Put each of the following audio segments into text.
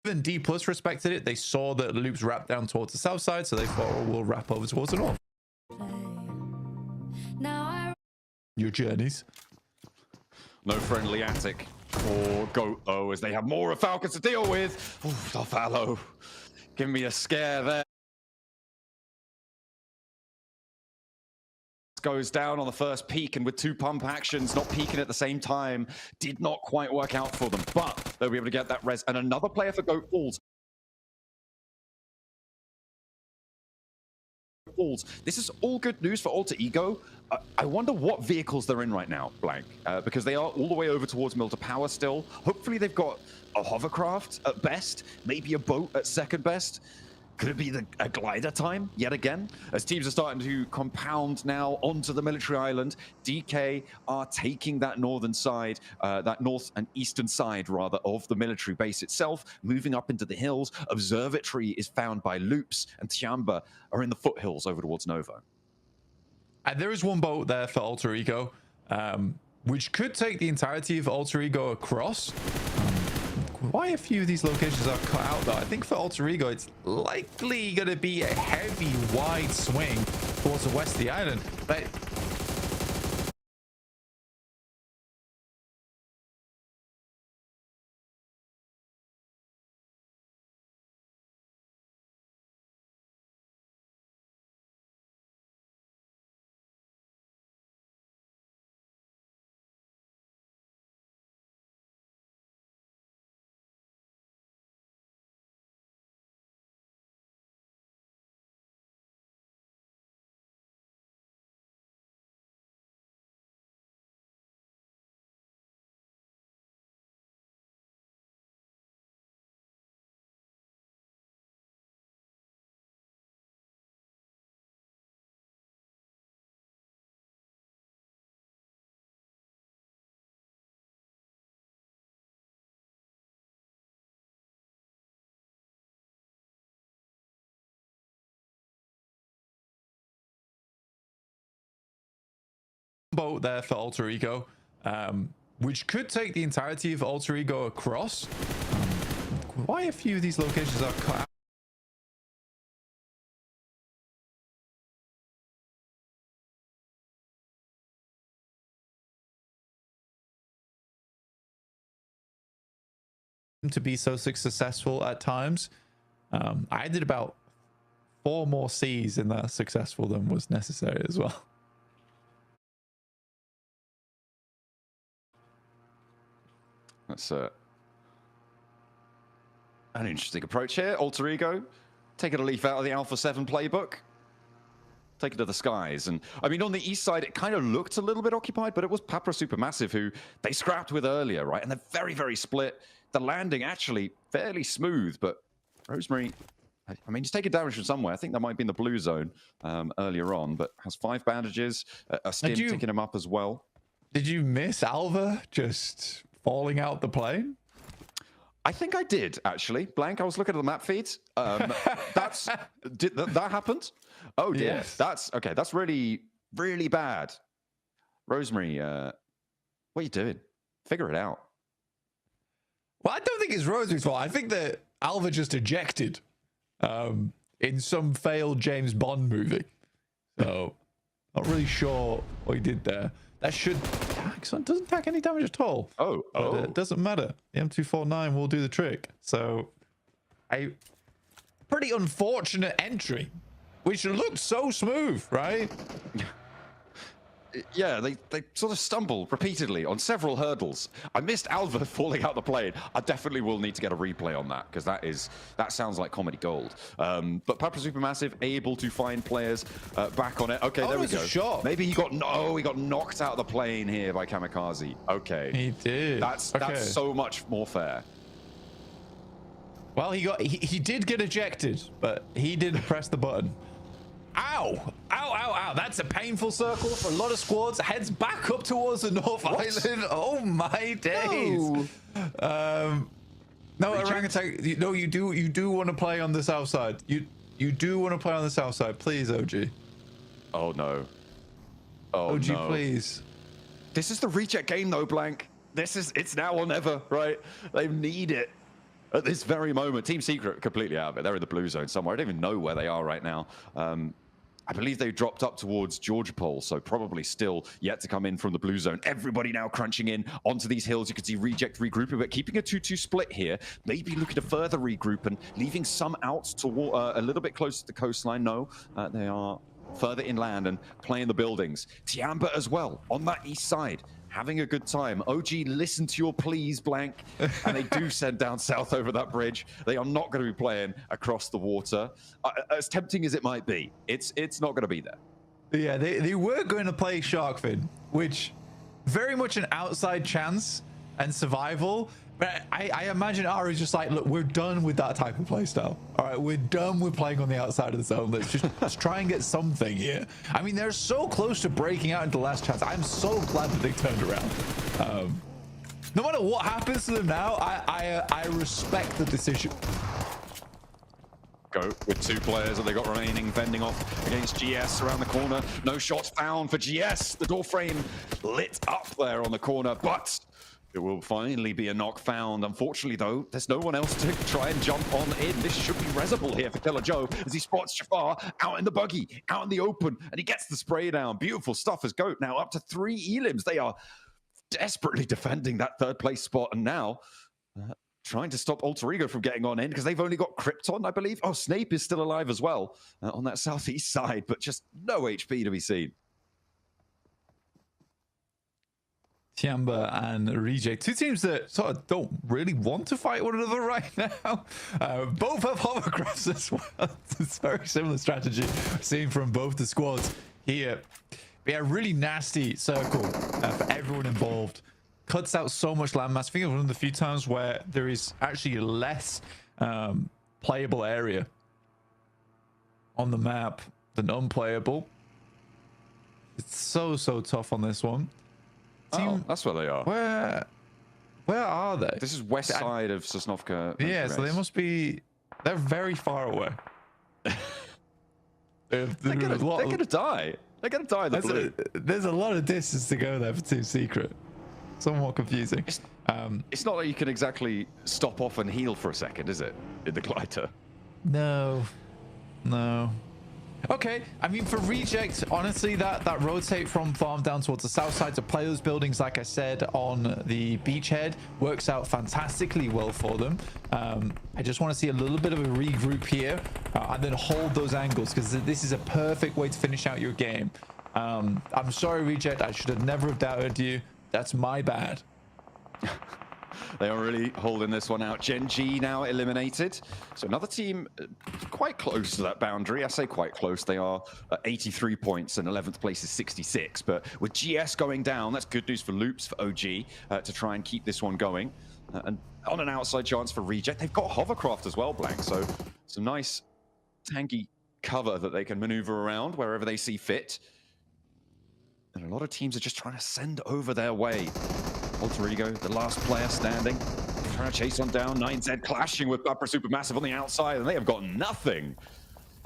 even D plus respected it. They saw that loops wrapped down towards the south side, so they thought, oh, we'll wrap over towards the north. Your journeys. No friendly attic for Goat, though, as they have more of Falcons to deal with. Ooh, the Fallow. Give me a scare there. Goes down on the first peak, and with two pump actions, not peaking at the same time, did not quite work out for them, but they'll be able to get that res. And another player for Goat falls. This is all good news for Alter Ego. I wonder what vehicles they're in right now, Blank, because they are all the way over towards Mill to Power still. Hopefully they've got a hovercraft at best, maybe a boat at second best. Could it be a glider time yet again? As teams are starting to compound now onto the military island, DK are taking that northern side, that north and eastern side, rather, of the military base itself, moving up into the hills. Observatory is found by Loops, and Tiamba are in the foothills over towards Novo. And there is one boat there for Alter Ego, which could take the entirety of Alter Ego across. Why a few of these locations are cut out, though? I think for Alter Ego, it's likely going to be a heavy, wide swing towards the west of the island. But boat there for Alter Ego, which could take the entirety of Alter Ego across. Why a few of these locations are cut out? To be so successful at times. I did about 4 more C's in that successful than was necessary as well. That's an interesting approach here. Alter Ego, taking a leaf out of the Alpha 7 playbook. Take it to the skies. And I mean, on the east side, it kind of looked a little bit occupied, but it was Papra Supermassive who they scrapped with earlier, right? And they're very, very split. The landing actually fairly smooth, but Rosemary, I mean, he's taking damage from somewhere. I think that might be in the blue zone earlier on, but has 5 bandages, a stim ticking him up as well. Did you miss Alva just falling out the plane? I think I did, actually. Blank, I was looking at the map feeds. That happened? Oh, dear. Yes. That's okay. That's really, really bad. Rosemary, what are you doing? Figure it out. Well, I don't think it's Rosemary's fault. I think that Alva just ejected in some failed James Bond movie. So, not really sure what he did there. That should tack. So it doesn't tack any damage at all. Oh. It doesn't matter. The M249 will do the trick. So, a pretty unfortunate entry, which looked so smooth, right? Yeah, they sort of stumbled repeatedly on several hurdles. I missed Alva falling out the plane. I definitely will need to get a replay on that, because that sounds like comedy gold. But Papra Supermassive able to find players back on it. Okay, there we go. Shot. Maybe he got knocked out of the plane here by Kamikaze. Okay, he did. That's so much more fair. Well, he did get ejected, but he didn't press the button. Ow! Ow, ow, ow. That's a painful circle for a lot of squads. Heads back up towards the North Island. Oh, my days. No, Orangutan. No, you do want to play on the south side. You do want to play on the south side. Please, OG. Oh, no. Oh, OG, no. please. This is the reject game, though, Blank. It's now or never, right? They need it. At this very moment, Team Secret completely out of it. They're in the blue zone somewhere. I don't even know where they are right now. I believe they dropped up towards Georgia Pole, so probably still yet to come in from the blue zone. Everybody now crunching in onto these hills. You can see Reject regrouping, but keeping a 2-2 split here. Maybe looking to further regroup and leaving some out toward a little bit closer to the coastline. No, they are further inland and playing the buildings. Tiamba as well on that east side, having a good time. OG, listen to your pleas, blank. And they do send down south over that bridge. They are not going to be playing across the water. As tempting as it might be, it's not going to be there. Yeah, they were going to play Sharkfin, which very much an outside chance and survival. But I imagine Ari's just like, look, we're done with that type of play style. All right, we're done with playing on the outside of the zone. Let's try and get something here. I mean, they're so close to breaking out into last chance. I'm so glad that they turned around. No matter what happens to them now, I respect the decision. Go with 2 players that they got remaining, fending off against GS around the corner. No shots found for GS. The door frame lit up there on the corner, but it will finally be a knock found. Unfortunately, though, there's no one else to try and jump on in. This should be resible here for Killer Joe as he spots Jafar out in the buggy, out in the open, and he gets the spray down. Beautiful stuff as Goat now up to 3 elims. They are desperately defending that 3rd place spot, and now trying to stop Alter Ego from getting on in because they've only got Krypton, I believe. Oh, Snape is still alive as well on that southeast side, but just no HP to be seen. Tiamba and Reject, 2 teams that sort of don't really want to fight one another right now. Both have hovercrafts as well. It's a very similar strategy seen from both the squads here. But yeah, really nasty circle for everyone involved. Cuts out so much landmass. I think it's one of the few times where there is actually less playable area on the map than unplayable. It's so tough on this one. Oh, that's where they are. Where are they? This is west side of Sosnovka. Yeah, so they must be. They're very far away. they're gonna die. They're gonna die. There's a lot of distance to go there for Team Secret. Somewhat confusing. It's not like you can exactly stop off and heal for a second, is it? In the glider. No. Okay, I mean, for Reject, honestly, that rotate from farm down towards the south side to play those buildings, like I said, on the beachhead works out fantastically well for them. I just want to see a little bit of a regroup here and then hold those angles, because this is a perfect way to finish out your game. I'm sorry, Reject, I should have never have doubted you. That's my bad. They are really holding this one out. Gen G now eliminated. So another team quite close to that boundary. I say quite close. They are 83 points and 11th place is 66. But with GS going down, that's good news for Loops, for OG, to try and keep this one going. And on an outside chance for Reject, they've got Hovercraft as well, Blank. So some nice tanky cover that they can maneuver around wherever they see fit. And a lot of teams are just trying to send over their way. Alter Ego, the last player standing, trying to chase on down. 9Z clashing with Papra Supermassive on the outside, and they have got nothing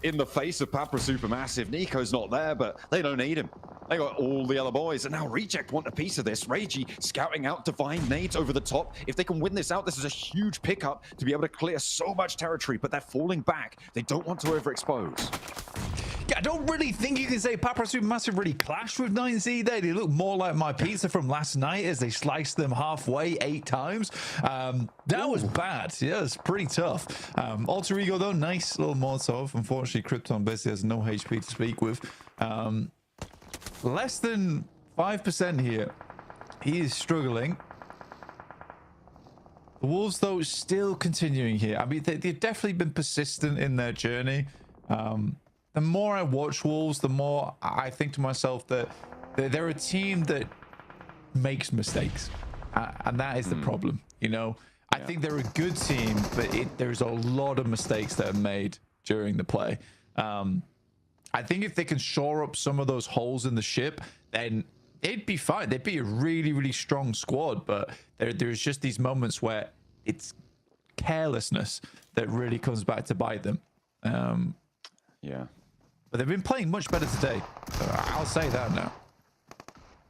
in the face of Papra Supermassive. Nico's not there, but they don't need him. They got all the other boys, and now Reject want a piece of this. Reiji scouting out Divine Nades over the top. If they can win this out, this is a huge pickup to be able to clear so much territory, but they're falling back. They don't want to overexpose. Yeah, I don't really think you can say Papra Supermassive really clashed with 9Z there. They look more like my pizza from last night as they sliced them halfway 8 times. That was bad. Yeah, it's pretty tough. Alter Ego, though, nice little Molotov. Unfortunately, Krypton basically has no HP to speak with. Less than 5% here. He is struggling. The Wolves, though, still continuing here. I mean, they've definitely been persistent in their journey. The more I watch Wolves, the more I think to myself that they're a team that makes mistakes. And that is the problem, you know? I think they're a good team, but there's a lot of mistakes that are made during the play. I think if they can shore up some of those holes in the ship, then they'd be fine. They'd be a really, really strong squad. But there's just these moments where it's carelessness that really comes back to bite them. Yeah. But they've been playing much better today. So I'll say that now.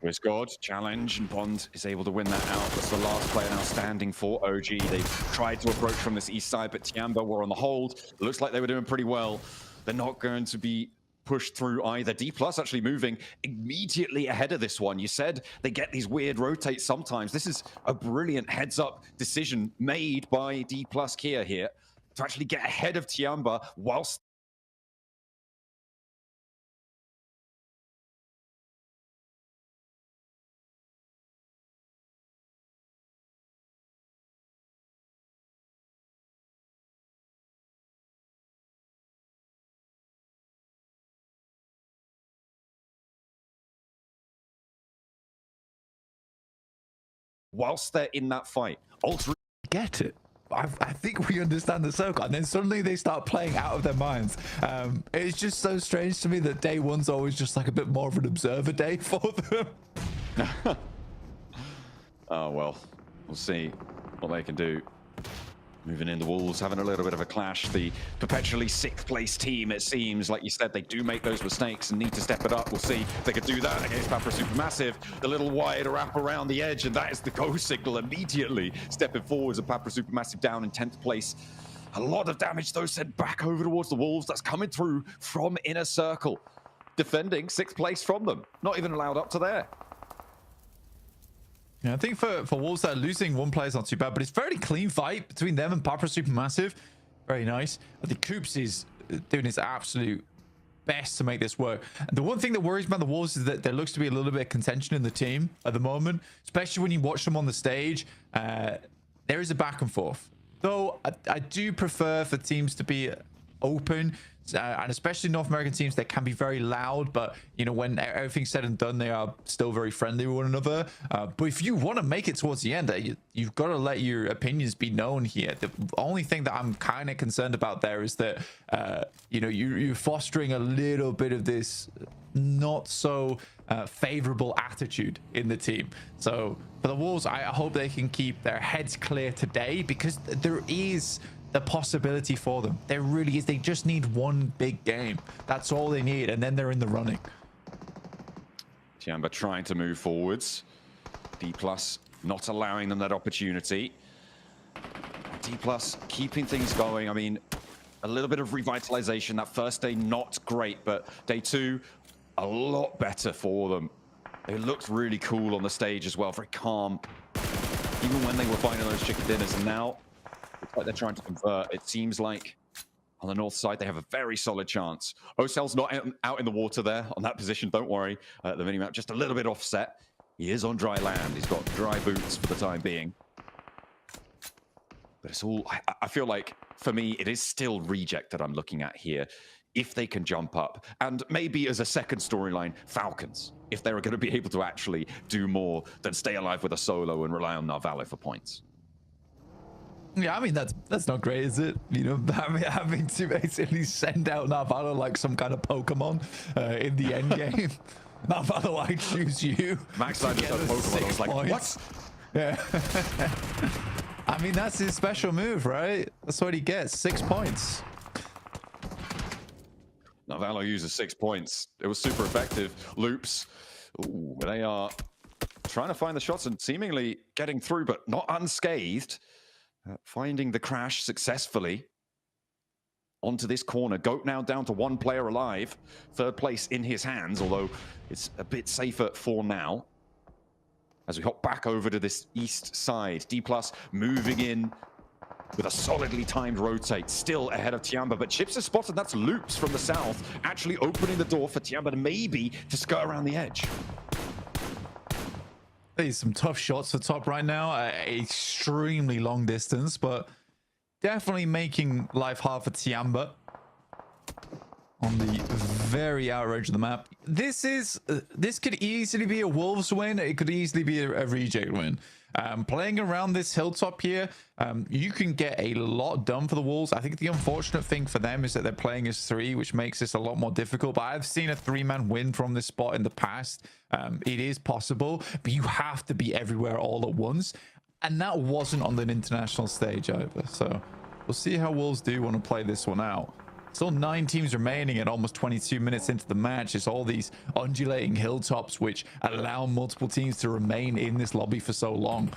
Where's God? Challenge, and Bond is able to win that out. That's the last player now standing for OG. They've tried to approach from this east side, but Tiamba were on the hold. It looks like they were doing pretty well. They're not going to be pushed through either. D+ actually moving immediately ahead of this one. You said they get these weird rotates sometimes. This is a brilliant heads-up decision made by D+ Kia here to actually get ahead of Tiamba whilst they're in that fight. Ultra Get it. I think we understand the circle, and then suddenly they start playing out of their minds. It's just so strange to me that day one's always just like a bit more of an observer day for them. Oh, well, we'll see what they can do. Moving in, the Wolves having a little bit of a clash. The perpetually sixth place team, it seems, like you said, they do make those mistakes and need to step it up. We'll see if they could do that against Papra Supermassive. The little wide wrap around the edge, and that is the go signal immediately. Stepping forwards, and Papra Supermassive down in 10th place. A lot of damage, though, sent back over towards the Wolves. That's coming through from Inner Circle. Defending 6th place from them. Not even allowed up to there. Yeah, I think for Wolves, that losing one player is not too bad, but it's a very clean fight between them and Papra Supermassive. Very nice. I think Coops is doing his absolute best to make this work. And the one thing that worries me about the Wolves is that there looks to be a little bit of contention in the team at the moment, especially when you watch them on the stage. There is a back and forth. Though I do prefer for teams to be open, and especially North American teams that can be very loud, but you know, when everything's said and done, they are still very friendly with one another. But if you want to make it towards the end, you've got to let your opinions be known here. The only thing that I'm kind of concerned about there is that you know, you're fostering a little bit of this not so favorable attitude in the team. So for the Wolves, I hope they can keep their heads clear today, because there is the possibility for them. There really is. They just need one big game. That's all they need, and then they're in the running. Tiamba trying to move forwards. D+ not allowing them that opportunity. D+ keeping things going. I mean, a little bit of revitalization. That first day, not great, but day 2, a lot better for them. They looked really cool on the stage as well, very calm, even when they were finding those chicken dinners. And now it's like they're trying to convert. It seems like on the north side, they have a very solid chance. Ocel's not out in the water there on that position. Don't worry. The minimap just a little bit offset. He is on dry land. He's got dry boots for the time being. But it's all, I feel like, for me, it is still Reject that I'm looking at here. If they can jump up, and maybe as a second storyline, Falcons, if they're going to be able to actually do more than stay alive with a solo and rely on Narvalo for points. Yeah, I mean, that's not great, is it? You know, having to basically send out Narvalo like some kind of Pokemon in the end game. Narvalo, I choose you. Max, I just had Pokemon. I was like, points. What? Yeah. I mean, that's his special move, right? That's what he gets. 6 points. Narvalo uses 6 points. It was super effective. Loops. Ooh, they are trying to find the shots and seemingly getting through, but not unscathed. Finding the crash successfully onto this corner. Goat now down to 1 player alive. 3rd place in his hands, although it's a bit safer for now. As we hop back over to this east side. D+ moving in with a solidly timed rotate, still ahead of Tiamba, but Chips is spotted. That's Loops from the south, actually opening the door for Tiamba to maybe to skirt around the edge. There's some tough shots for top right now. Extremely long distance, but definitely making life hard for Tiamba on the very outer edge of the map. This could easily be a Wolves win. It could easily be a Reject win. Playing around this hilltop here, you can get a lot done for the Wolves. I think the unfortunate thing for them is that they're playing as 3, which makes this a lot more difficult. But I've seen a 3-man win from this spot in the past. It is possible, but you have to be everywhere all at once. And that wasn't on an international stage either. So we'll see how Wolves do want to play this one out. Still 9 teams remaining and almost 22 minutes into the match. It's all these undulating hilltops which allow multiple teams to remain in this lobby for so long.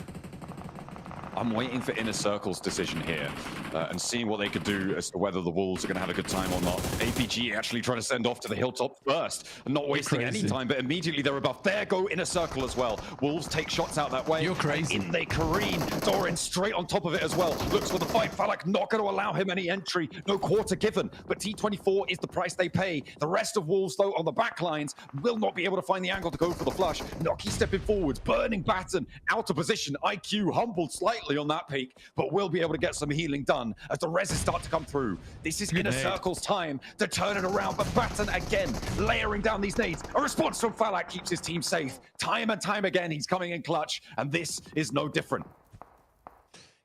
I'm waiting for Inner Circle's decision here and seeing what they could do as to whether the Wolves are going to have a good time or not. APG actually trying to send off to the hilltop first and not wasting any time, but immediately they're above. There go Inner Circle as well. Wolves take shots out that way. You're crazy. And in they careen. Doran straight on top of it as well. Looks for the fight. Falak not going to allow him any entry. No quarter given, but T24 is the price they pay. The rest of Wolves, though, on the back lines will not be able to find the angle to go for the flush. Noki stepping forwards, burning Batten out of position. IQ humbled slightly on that peak, but will be able to get some healing done as the reses start to come through. This is Inner Circle's time to turn it around, but Batten again layering down these nades. A response from Falak keeps his team safe. Time and time again, he's coming in clutch, and this is no different.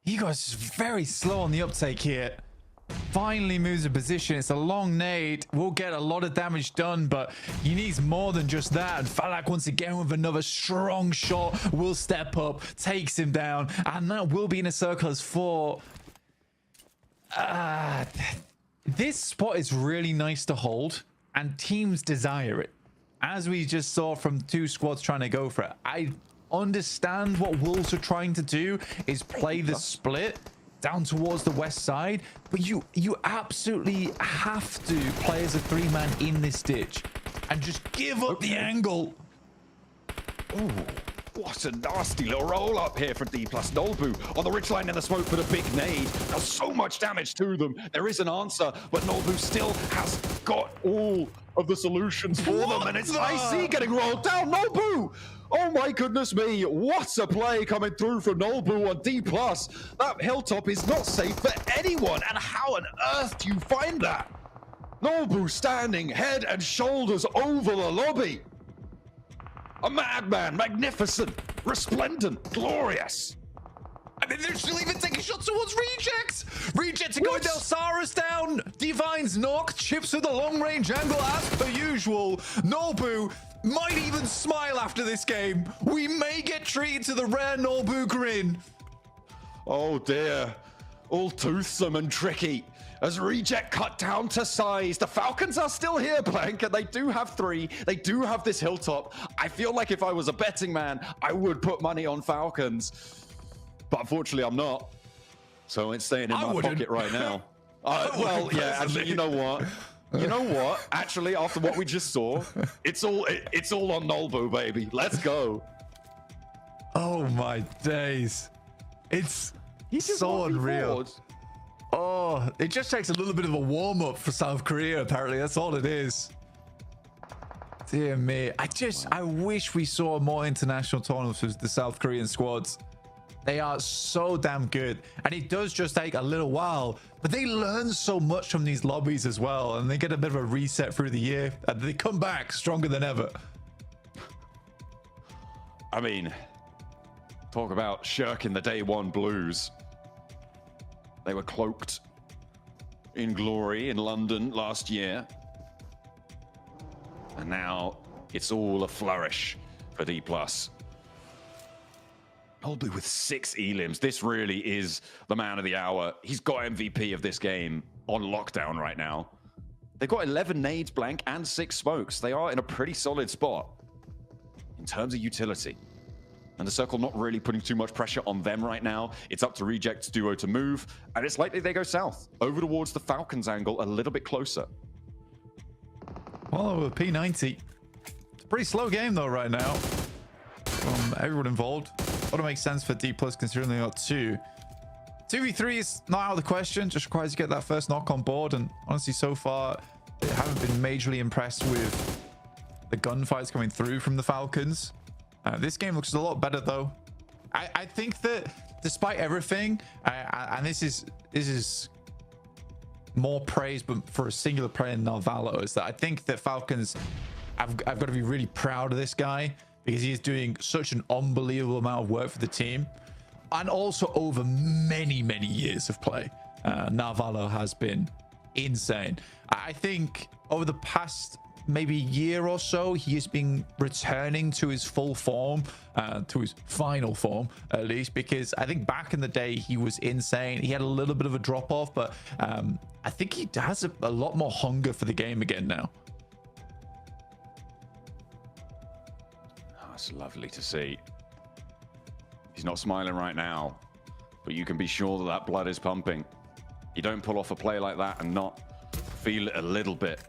Ego's very slow on the uptake here. Finally moves a position. It's a long nade. Will get a lot of damage done, but he needs more than just that. And Falak once again with another strong shot will step up, takes him down, and that will be in a circle as 4. This spot is really nice to hold, and teams desire it. As we just saw from 2 squads trying to go for it. I understand what Wolves are trying to do is play the split down towards the west side, but you absolutely have to play as a 3-man in this ditch and just give up the angle. Ooh, what a nasty little roll up here for D+. Nolbu on the ridgeline in the smoke with a big nade. Does so much damage to them. There is an answer, but Nolbu still has got all of the solutions for them, and it's IC getting rolled down. Nolbu! Oh my goodness me, what a play coming through from Nolbu on D+. That hilltop is not safe for anyone, and how on earth do you find that? Nolbu standing head and shoulders over the lobby. A madman, magnificent, resplendent, glorious. I mean, they're still even taking shots towards Reject. Reject to go Del Saras down. Divine's knock, chips with a long-range angle as per usual. Nolbu might even smile after this game. We may get treated to the rare Nolbu grin. Oh dear, all toothsome and tricky. As Reject cut down to size, the Falcons are still here, Blank, and they do have 3. They do have this hilltop. I feel like if I was a betting man, I would put money on Falcons. But unfortunately, I'm not. So it's staying in my pocket right now. Well, yeah, actually, you know what? You know what? Actually, after what we just saw, it's all on Nolbu, baby. Let's go. Oh my days. It's so unreal. Oh, it just takes a little bit of a warm-up for South Korea, apparently. That's all it is. Dear me. I wish we saw more international tournaments with the South Korean squads. They are so damn good, and it does just take a little while, but they learn so much from these lobbies as well, and they get a bit of a reset through the year, and they come back stronger than ever. I mean, talk about shirking the day one blues. They were cloaked in glory in London last year, and now it's all a flourish for D+. Nolbu with 6 elims. This really is the man of the hour. He's got MVP of this game on lockdown right now. They've got 11 nades, Blank, and 6 smokes. They are in a pretty solid spot in terms of utility. And the Circle not really putting too much pressure on them right now. It's up to Reject's duo to move, and it's likely they go south, over towards the Falcons angle, a little bit closer. Well, with P90, it's a pretty slow game though right now from everyone involved. What makes sense for D+ considering they got 2. 2v3 is not out of the question, just requires to get that first knock on board, and honestly so far they haven't been majorly impressed with the gunfights coming through from the Falcons. This game looks a lot better though. I think that despite everything, and this is more praise but for a singular player in Narvalo, is that I think that Falcons I've got to be really proud of this guy, because he is doing such an unbelievable amount of work for the team, and also over many years of play. Narvalo has been insane. I think over the past maybe year or so, he has been returning to his full form, to his final form, at least, because I think back in the day, he was insane. He had a little bit of a drop off, but I think he has a lot more hunger for the game again now. That's lovely to see. He's not smiling right now, but you can be sure that that blood is pumping. You don't pull off a play like that and not feel it a little bit.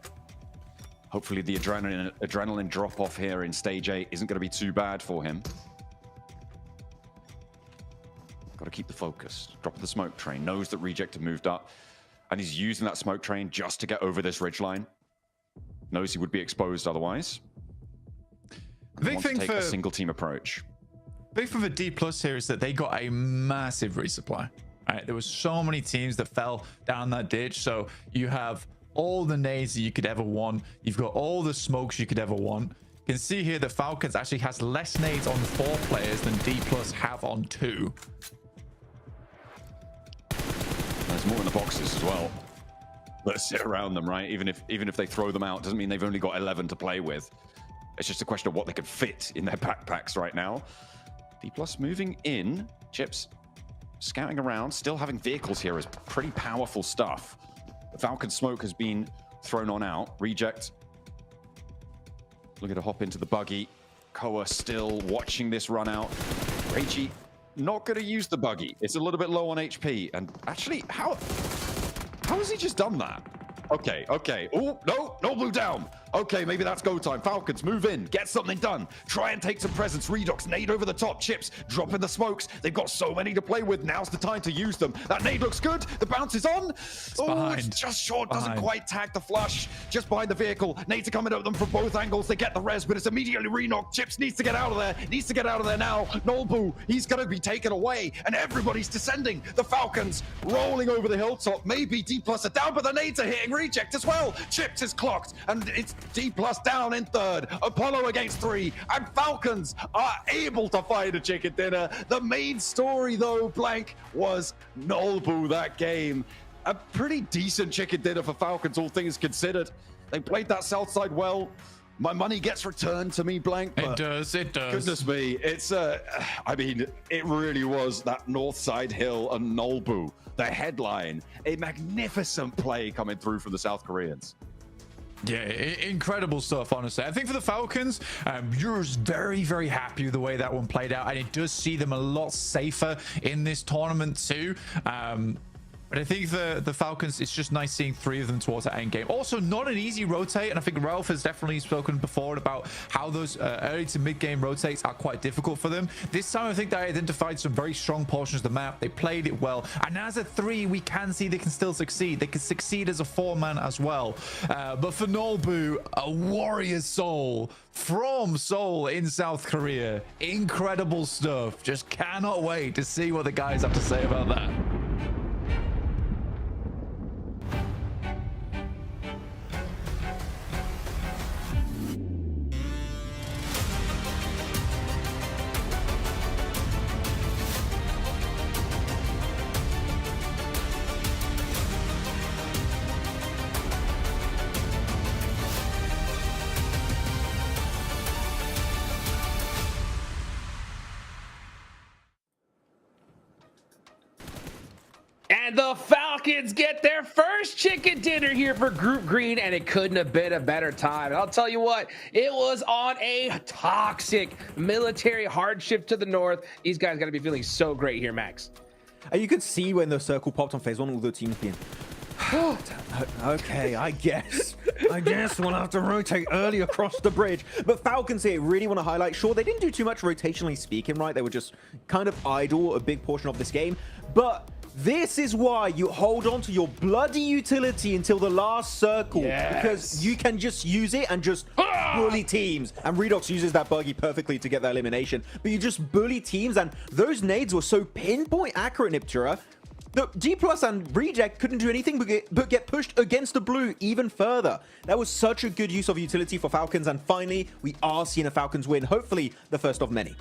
Hopefully the adrenaline drop off here in stage 8 isn't going to be too bad for him. Got to keep the focus. Drop the smoke train. Knows that Reject have moved up, and he's using that smoke train just to get over this ridgeline. Knows he would be exposed otherwise. Big thing for a single team approach. Big thing for D+ here is that they got a massive resupply. Right? There was so many teams that fell down that ditch. So you have all the nades that you could ever want. You've got all the smokes you could ever want. You can see here that Falcons actually has less nades on 4 players than D+ have on 2. There's more in the boxes as well that sit around them, right? Even if they throw them out, doesn't mean they've only got 11 to play with. It's just a question of what they could fit in their backpacks right now. D+ moving in. Chips scouting around, still having vehicles here is pretty powerful stuff. The Falcon smoke has been thrown on out. Reject looking to hop into the buggy. Koa still watching this run out. Reiji not going to use the buggy. It's a little bit low on HP. And actually, how has he just done that? Okay. Oh, no blue down. Okay, maybe that's go time. Falcons, move in. Get something done. Try and take some presence. Redox, nade over the top. Chips, dropping the smokes. They've got so many to play with. Now's the time to use them. That nade looks good. The bounce is on. It's just short. Doesn't quite tag the flush. Just behind the vehicle. Nades are coming at them from both angles. They get the res, but it's immediately re-knocked. Chips needs to get out of there. Needs to get out of there now. Nolbu, he's going to be taken away. And everybody's descending. The Falcons rolling over the hilltop. Maybe D+ are down, but the nades are hitting Reject as well. Chips is clocked. And it's D+ down in 3rd. Apollo against 3. And Falcons are able to find a chicken dinner. The main story, though, Blank, was Nolbu that game. A pretty decent chicken dinner for Falcons, all things considered. They played that south side well. My money gets returned to me, Blank. It does. Goodness me. It's, I mean, it really was that north side hill and Nolbu, the headline. A magnificent play coming through from the South Koreans. Yeah, incredible stuff, honestly. I think for the Falcons, you're very, very happy with the way that one played out, and it does see them a lot safer in this tournament too. But I think the Falcons, it's just nice seeing 3 of them towards that end game. Also, not an easy rotate, and I think Ralph has definitely spoken before about how those early to mid game rotates are quite difficult for them. This time, I think they identified some very strong portions of the map. They played it well, and as a 3, we can see they can still succeed. They can succeed as a 4-man as well. But for Nolbu, a warrior soul from Seoul in South Korea, incredible stuff. Just cannot wait to see what the guys have to say about that. And the Falcons get their first chicken dinner here for Group Green, and it couldn't have been a better time. And I'll tell you what, it was on a toxic military hardship to the north. These guys got to be feeling so great here, Max. You could see when the circle popped on phase 1, all the teams being, okay, I guess we'll have to rotate early across the bridge. But Falcons here really want to highlight, sure, they didn't do too much rotationally speaking, right? They were just kind of idle a big portion of this game. But this is why you hold on to your bloody utility until the last circle. Yes. Because you can just use it and just bully teams. And Redox uses that buggy perfectly to get that elimination. But you just bully teams, and those nades were so pinpoint accurate, Niptura. The D+ and Reject couldn't do anything but get pushed against the blue even further. That was such a good use of utility for Falcons, and finally, we are seeing a Falcons win, hopefully the first of many.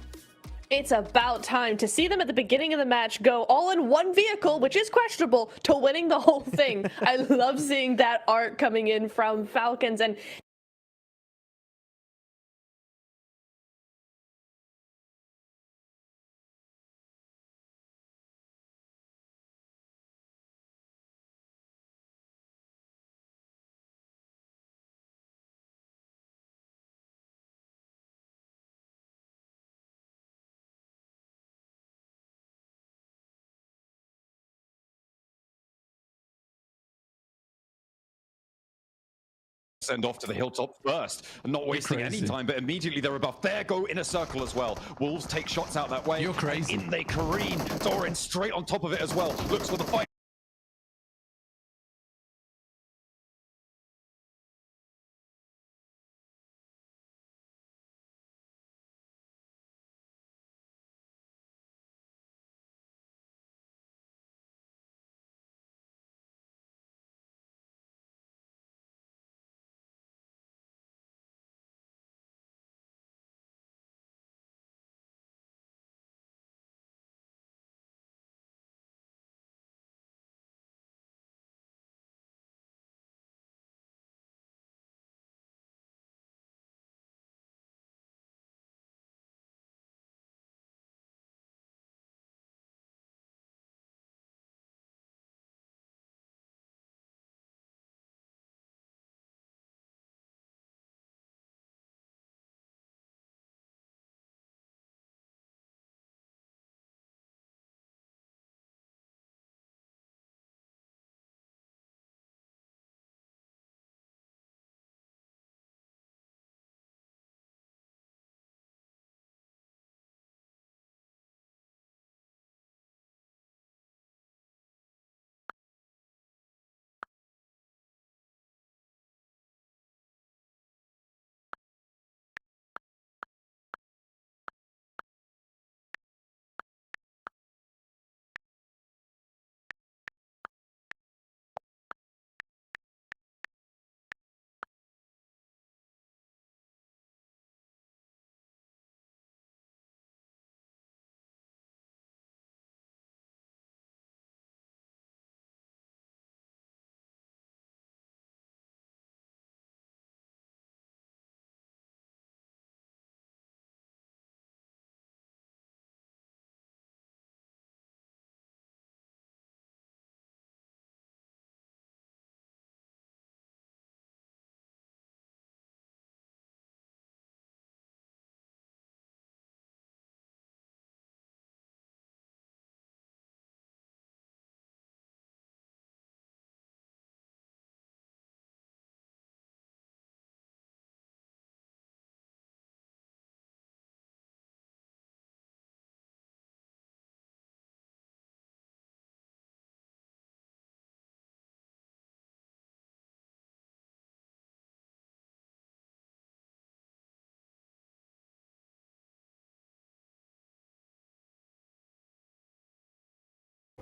It's about time to see them at the beginning of the match go all in one vehicle, which is questionable, to winning the whole thing. I love seeing that art coming in from Falcons, and send off to the hilltop first, not wasting any crazy. time, but immediately they're above. There go inner circle as well. Wolves take shots out that way. You're crazy. In they careen. Doran straight on top of it as well. Looks for the fight.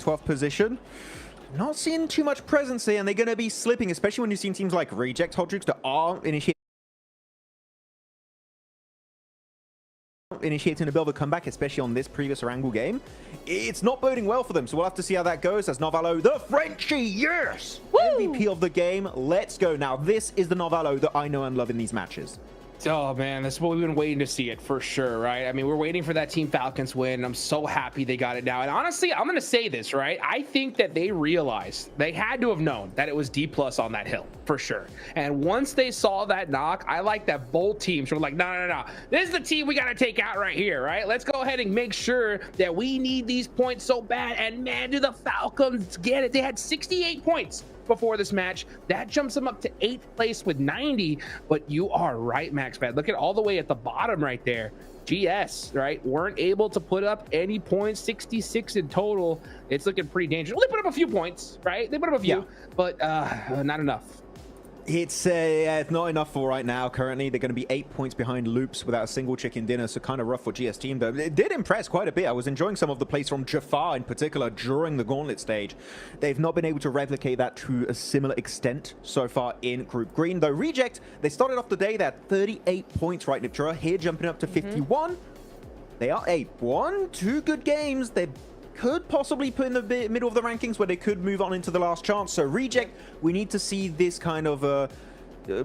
#12th position. Not seeing too much presence here, and they're going to be slipping, especially when you've seen teams like Reject Hodrix that are initiating to build a comeback, especially on this previous Orangle game. It's not boding well for them, so we'll have to see how that goes. As Novalo, the Frenchie, yes! Woo! MVP of the game. Let's go. Now, this is the Novalo that I know and love in these matches. Oh man, that's what we've been waiting to see it for sure, right? I mean, we're waiting for that Team Falcons win, and I'm so happy they got it now. And honestly, I'm gonna say this, right? I think that they realized, they had to have known that it was D+ on that hill for sure. And once they saw that knock, I like that both teams were like, no, this is the team we gotta take out right here, right? Let's go ahead and make sure that we need these points so bad. And man, do the Falcons get it? They had 68 points before this match. That jumps them up to 8th place with 90. But you are right, MaxPad. Look at all the way at the bottom right there. GS, right, weren't able to put up any points. 66 in total. It's looking pretty dangerous. Well, they put up a few points, right? They put up a few, but not enough. It's not enough for right now. Currently, they're going to be 8 points behind Loops without a single chicken dinner, so kind of rough for GS team, though. It did impress quite a bit. I was enjoying some of the plays from Jafar in particular during the Gauntlet stage. They've not been able to replicate that to a similar extent so far in Group Green, though. Reject, they started off the day, they're at 38 points, right, Niptura? Here, jumping up to 51. They are 8-1. 2 good games. They could possibly put in the middle of the rankings where they could move on into the last chance. So Reject, we need to see this kind of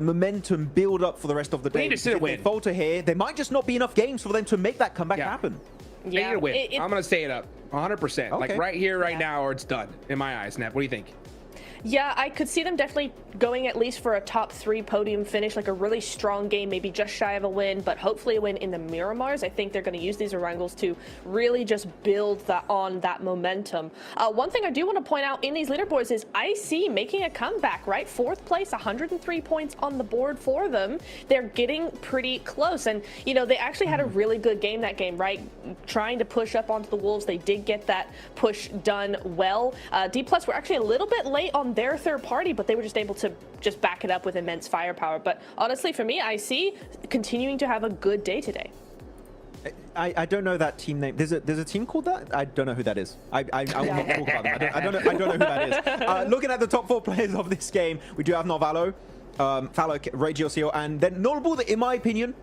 momentum build up for the rest of the day. We need to see a win. If they falter here, there might just not be enough games for them to make that comeback happen. They need to win. I'm going to stay it up 100%. Okay. Like right here, right now, or it's done in my eyes. Nep, what do you think? Yeah, I could see them definitely going at least for a top 3 podium finish, like a really strong game, maybe just shy of a win, but hopefully a win in the Miramars. I think they're going to use these Orangles to really just build on that momentum. One thing I do want to point out in these leaderboards is IC making a comeback, right? 4th place, 103 points on the board for them. They're getting pretty close, and they actually had a really good game that game, right? Trying to push up onto the Wolves. They did get that push done well. D Plus were actually a little bit late on their third party, but they were just able to just back it up with immense firepower. But honestly, for me, I see continuing to have a good day today. I don't know that team name. There's a team called that? I don't know who that is. I will not talk about them. I don't know who that is. Looking at the top 4 players of this game, we do have Narvalo, Fallow, Regiosio, and then notable that, in my opinion,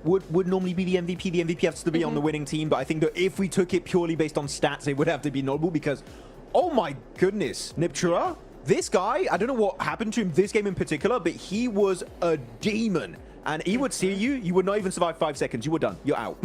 would normally be the MVP. The MVP has to be on the winning team, but I think that if we took it purely based on stats, it would have to be Notable because, oh my goodness, Niptura, this guy, I don't know what happened to him this game in particular, but he was a demon. And he would see you would not even survive 5 seconds. You were done. You're out.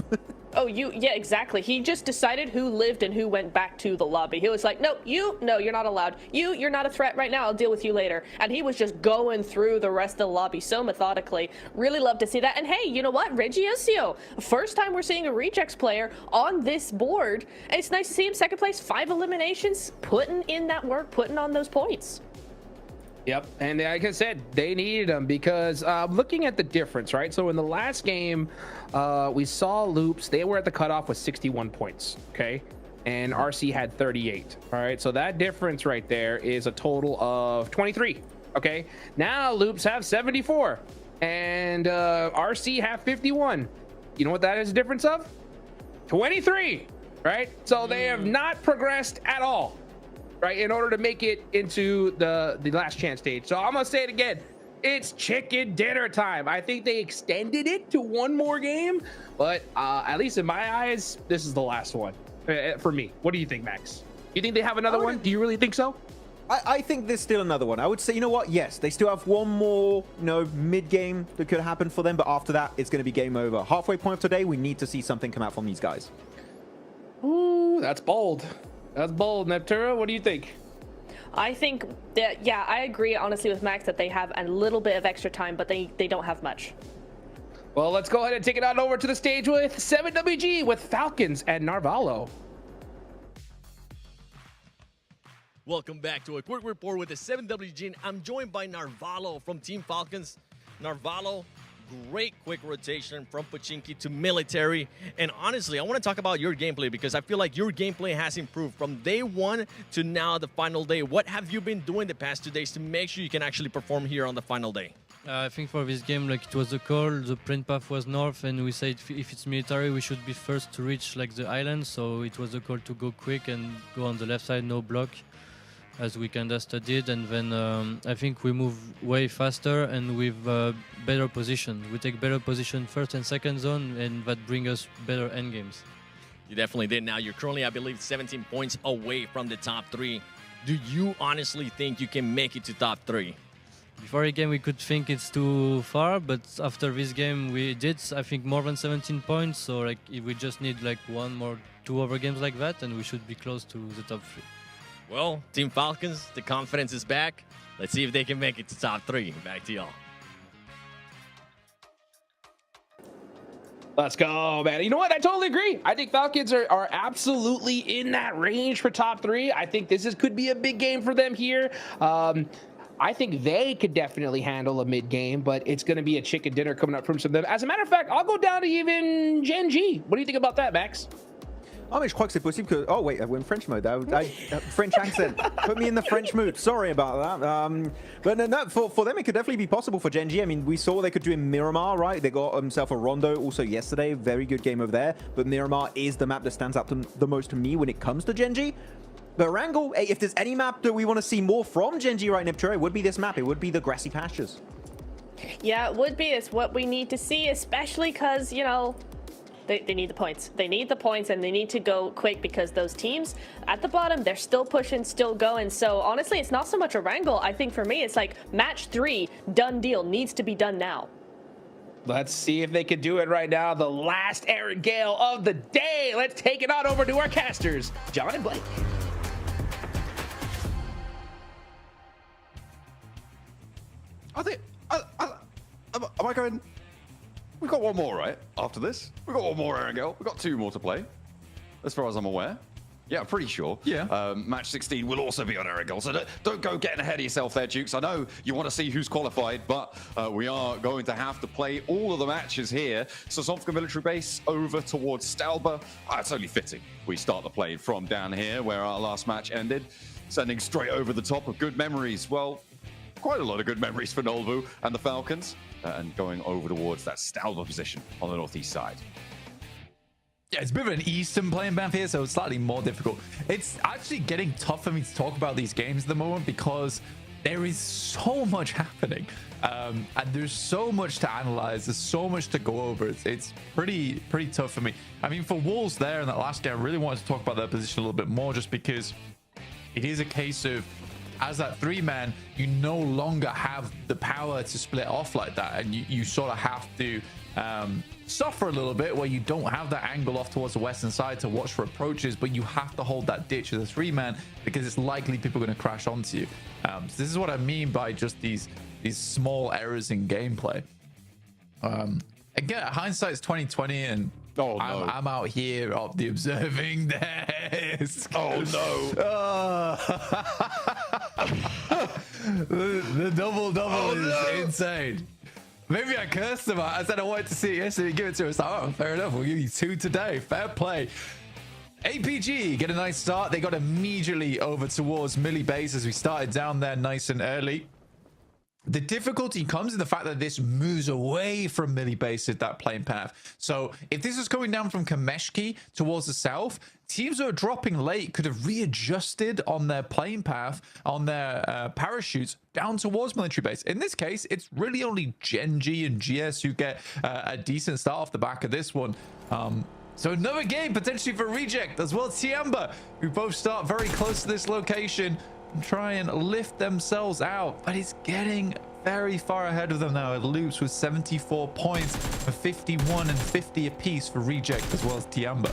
Yeah, exactly. He just decided who lived and who went back to the lobby. He was like, no, you're not allowed. You're not a threat right now. I'll deal with you later. And he was just going through the rest of the lobby so methodically. Really love to see that. And hey, you know what? Regiosio, first time we're seeing a Rejects player on this board. And it's nice to see him 2nd place, 5 eliminations, putting in that work, putting on those points. Yep, and like I said, they needed them because looking at the difference, right? So in the last game, we saw Loops. They were at the cutoff with 61 points, okay? And RC had 38, all right? So that difference right there is a total of 23, okay? Now Loops have 74, and RC have 51. You know what that is a difference of? 23, right? So they have not progressed at all, right, in order to make it into the last chance stage. So I'm gonna say it again, it's chicken dinner time. I think they extended it to 1 more game, but at least in my eyes, this is the last one for me. What do you think, Max? You think they have another one? Do you really think so? I think there's still another one. I would say, you know what? Yes, they still have 1 more, mid-game that could happen for them, but after that, it's going to be game over. Halfway point of today, we need to see something come out from these guys. Ooh, that's bold. That's bold. Neptura, what do you think? I think that, yeah, I agree honestly with Max that they have a little bit of extra time, but they don't have much. Well, let's go ahead and take it on over to the stage with 7WG with Falcons and Narvalo. Welcome back to a quick report with the 7WG. I'm joined by Narvalo from Team Falcons. Narvalo, great quick rotation from Pochinki to military. And honestly, I want to talk about your gameplay because I feel like your gameplay has improved from day 1 to now the final day. What have you been doing the past 2 days to make sure you can actually perform here on the final day? I think for this game, like, it was a call, the print path was north, and we said if it's military, we should be first to reach like the island. So it was a call to go quick and go on the left side, no block, as we kind of studied. And then I think we move way faster and with better position. We take better position first and second zone, and that bring us better end games. You definitely did. Now you're currently, I believe, 17 points away from the top 3. Do you honestly think you can make it to top 3? Before a game, we could think it's too far, but after this game, we did, I think, more than 17 points. So like, if we just need like 1 more 2 other games like that, and we should be close to the top 3. Well, Team Falcons, the confidence is back. Let's see if they can make it to top 3. Back to y'all. Let's go, man. You know what? I totally agree. I think Falcons are absolutely in that range for top 3. I think this could be a big game for them here. I think they could definitely handle a mid game, but it's going to be a chicken dinner coming up from some of them. As a matter of fact, I'll go down to even Gen G. What do you think about that, Max? Ah, mais je crois que c'est possible que... Oh, wait, I went French mode. French accent. Put me in the French mood. Sorry about that. But no, for them, it could definitely be possible for Gen G. I mean, we saw they could do in Miramar, right? They got themselves a Rondo also yesterday. Very good game over there. But Miramar is the map that stands out the most to me when it comes to Gen G. But Wrangle, if there's any map that we want to see more from Gen G right now, it would be this map. It would be the grassy pastures. Yeah, it would be. It's what we need to see, especially because, they need the points. They need the points, and they need to go quick because those teams at the bottom, they're still pushing, still going. So honestly, it's not so much a wrangle. I think for me, it's like match 3, done deal, needs to be done now. Let's see if they can do it right now. The last Aaron Gale of the day. Let's take it on over to our casters, John and Blake. I going? We've got one more, right? After this, we've got one more Erangel. We've got 2 more to play, as far as I'm aware. Yeah, I'm pretty sure. Yeah. Match 16 will also be on Erangel, so don't go getting ahead of yourself there, Dukes. I know you want to see who's qualified, but we are going to have to play all of the matches here. Sosnovka military base over towards Stalba. It's only fitting we start the play from down here where our last match ended, sending straight over the top of good memories. Well, quite a lot of good memories for Nolvu and the Falcons, and going over towards that Stalba position on the northeast side. Yeah, it's a bit of an Eastern playing map here, so it's slightly more difficult. It's actually getting tough for me to talk about these games at the moment because there is so much happening. And there's so much to analyze. There's so much to go over. It's pretty tough for me. I mean, for Wolves there in that last game, I really wanted to talk about their position a little bit more just because it is a case of, as that 3-man, you no longer have the power to split off like that. And you sort of have to suffer a little bit where you don't have that angle off towards the western side to watch for approaches, but you have to hold that ditch as a 3-man because it's likely people are going to crash onto you. So this is what I mean by just these small errors in gameplay. Again, hindsight's 2020, and I'm out here of the observing desk. Oh no. the double is insane. Maybe I cursed him out. I said I wanted to see it yesterday. Give it to us. Oh, fair enough. We'll give you 2 today. Fair play. APG get a nice start. They got immediately over towards Millie base as we started down there nice and early. The difficulty comes in the fact that this moves away from Millie base at that plane path. So if this is coming down from Kameshki towards the south, teams that are dropping late could have readjusted on their plane path, on their parachutes down towards military base. In this case, it's really only Genji and GS who get a decent start off the back of this one. So another game potentially for Reject, as well as Tiamba, who both start very close to this location and try and lift themselves out, but it's getting very far ahead of them now. It loops with 74 points for 51 and 50 apiece for Reject as well as Tiamba.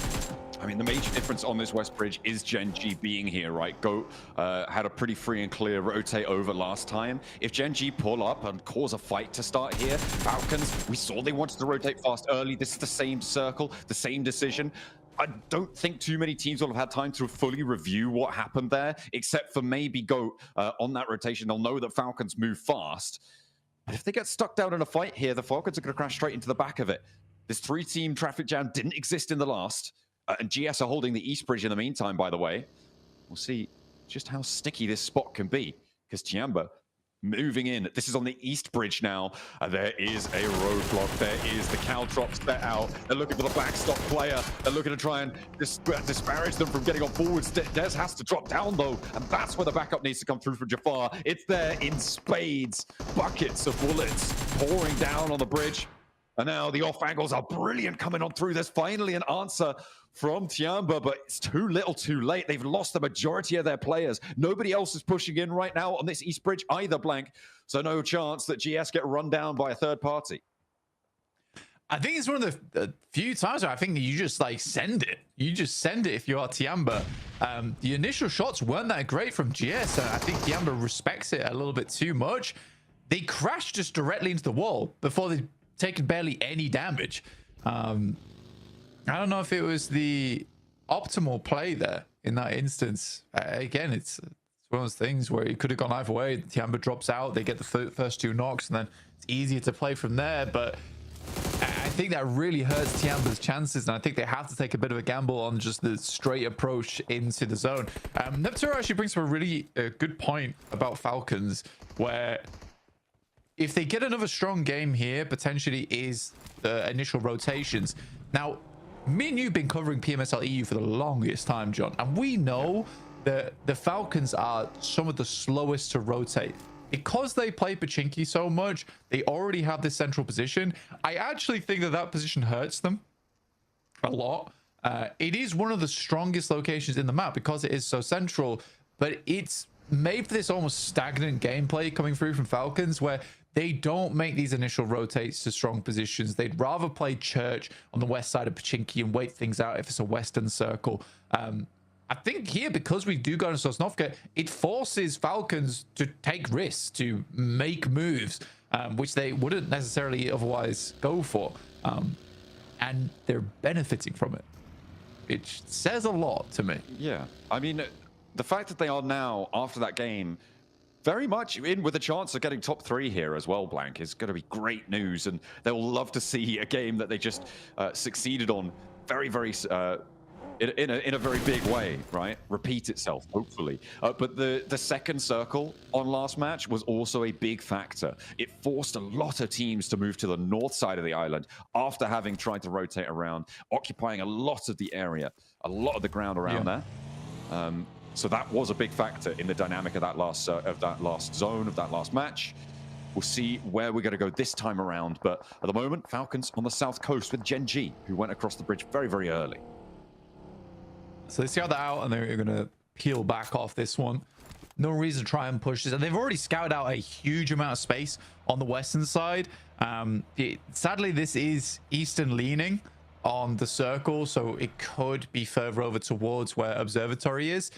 I mean, the major difference on this West Bridge is Genji being here, right? Goat had a pretty free and clear rotate over last time. If Genji pull up and cause a fight to start here, Falcons, we saw they wanted to rotate fast early. This is the same circle, the same decision. I don't think too many teams will have had time to fully review what happened there, except for maybe Goat on that rotation. They'll know that Falcons move fast. But if they get stuck down in a fight here, the Falcons are going to crash straight into the back of it. This 3-team traffic jam didn't exist in the last. And GS are holding the East Bridge in the meantime, by the way. We'll see just how sticky this spot can be, because Tiamba moving in. This is on the East Bridge now. There is a roadblock. There is the Caltrops. They're out. They're looking for the backstop player. They're looking to try and disparage them from getting on forwards. Des has to drop down, though, and that's where the backup needs to come through from Jafar. It's there in spades. Buckets of bullets pouring down on the bridge. And now the off angles are brilliant coming on through. There's finally an answer from Tiamba, but it's too little too late. They've lost the majority of their players. Nobody else is pushing in right now on this East Bridge either, Blank. So no chance that GS get run down by a third party. I think it's one of the few times where I think that you just like send it. You just send it if you are Tiamba. The initial shots weren't that great from GS. And I think Tiamba respects it a little bit too much. They crashed just directly into the wall before they taken barely any damage. I don't know if it was the optimal play there in that instance. Again, it's one of those things where it could have gone either way. Tiamba drops out, they get the first 2 knocks, and then it's easier to play from there. But I think that really hurts Tiamba's chances, and I think they have to take a bit of a gamble on just the straight approach into the zone. Nepturo actually brings up a really good point about Falcons, where if they get another strong game here, potentially is the initial rotations. Now, me and you have been covering PMSL EU for the longest time, John, and we know that the Falcons are some of the slowest to rotate. Because they play Pachinki so much, they already have this central position. I actually think that that position hurts them a lot. It is one of the strongest locations in the map because it is so central, but it's made for this almost stagnant gameplay coming through from Falcons, where they don't make these initial rotates to strong positions. They'd rather play Church on the west side of Pachinki and wait things out if it's a western circle. I think here, because we do go to Sosnovka, it forces Falcons to take risks, to make moves. which they wouldn't necessarily otherwise go for. And they're benefiting from it. It says a lot to me. Yeah, I mean, the fact that they are now, after that game, very much in with a chance of getting top 3 here as well, Blank, is going to be great news. And they'll love to see a game that they just succeeded on very, very... in a very big way, right? Repeat itself, hopefully. But the second circle on last match was also a big factor. It forced a lot of teams to move to the north side of the island after having tried to rotate around, occupying a lot of the area, a lot of the ground around there. So that was a big factor in the dynamic of that last zone, of that last match. We'll see where we're going to go this time around. But at the moment, Falcons on the south coast with Gen G, who went across the bridge very, very early. So they scout that out, and they're going to peel back off this one. No reason to try and push this. And they've already scouted out a huge amount of space on the western side. Sadly, this is eastern leaning on the circle, so it could be further over towards where Observatory is.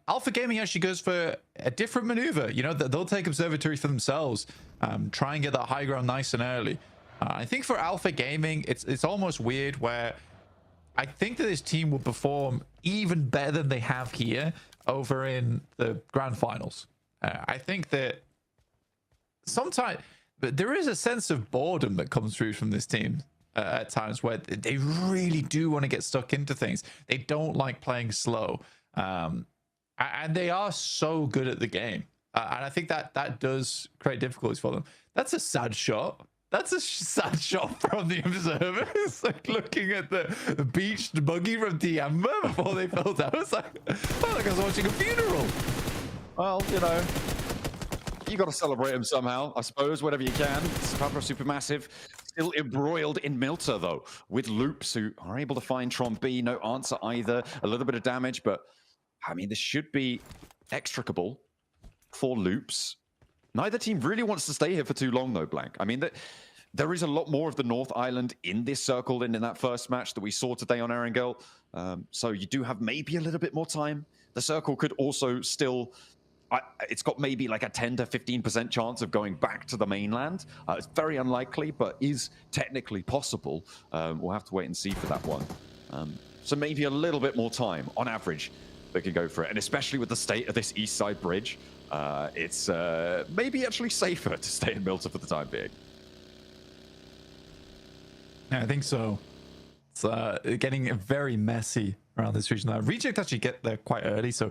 Alpha Gaming actually goes for a different maneuver. You know, they'll take Observatory for themselves, try and get that high ground nice and early. I think for Alpha Gaming, it's almost weird where I think that this team will perform even better than they have here over in the grand finals. I think that sometimes, but there is a sense of boredom that comes through from this team at times where they really do want to get stuck into things. They don't like playing slow. And they are so good at the game. And I think that does create difficulties for them. That's a sad shot. That's a sad shot from the Observer. It's like looking at the beached buggy from Diamba before they fell down. It's like, I was watching a funeral. Well, you know, you got to celebrate him somehow, I suppose, whatever you can. Papa Supermassive still embroiled in Milter, though, with Loops, who are able to find Tron B. No answer either. A little bit of damage, but, I mean, this should be extricable for Loops. Neither team really wants to stay here for too long, though, Blank. I mean, there is a lot more of the North Island in this circle than in that first match that we saw today on Erangel. So you do have maybe a little bit more time. The circle could also still... it's got maybe like a 10 to 15% chance of going back to the mainland. It's very unlikely, but is technically possible. We'll have to wait and see for that one. So maybe a little bit more time, on average, they could go for it. And especially with the state of this east side bridge, it's maybe actually safer to stay in Milter for the time being. Yeah, I think so. It's getting very messy around this region. Now, Reject actually get there quite early, so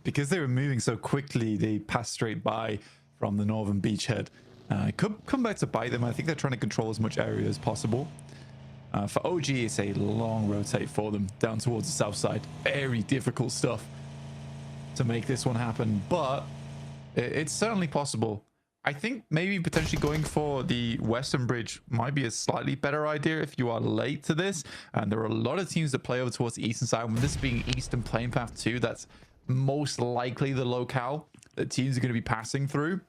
because they were moving so quickly, they passed straight by from the northern beachhead. It could come back to bite them. I think they're trying to control as much area as possible. For OG, it's a long rotate for them down towards the south side. Very difficult stuff to make this one happen, but it's certainly possible. I think maybe potentially going for the western bridge might be a slightly better idea if you are late to this. And there are a lot of teams that play over towards the eastern side. With this being Eastern Plane Path 2, that's most likely the locale that teams are going to be passing through.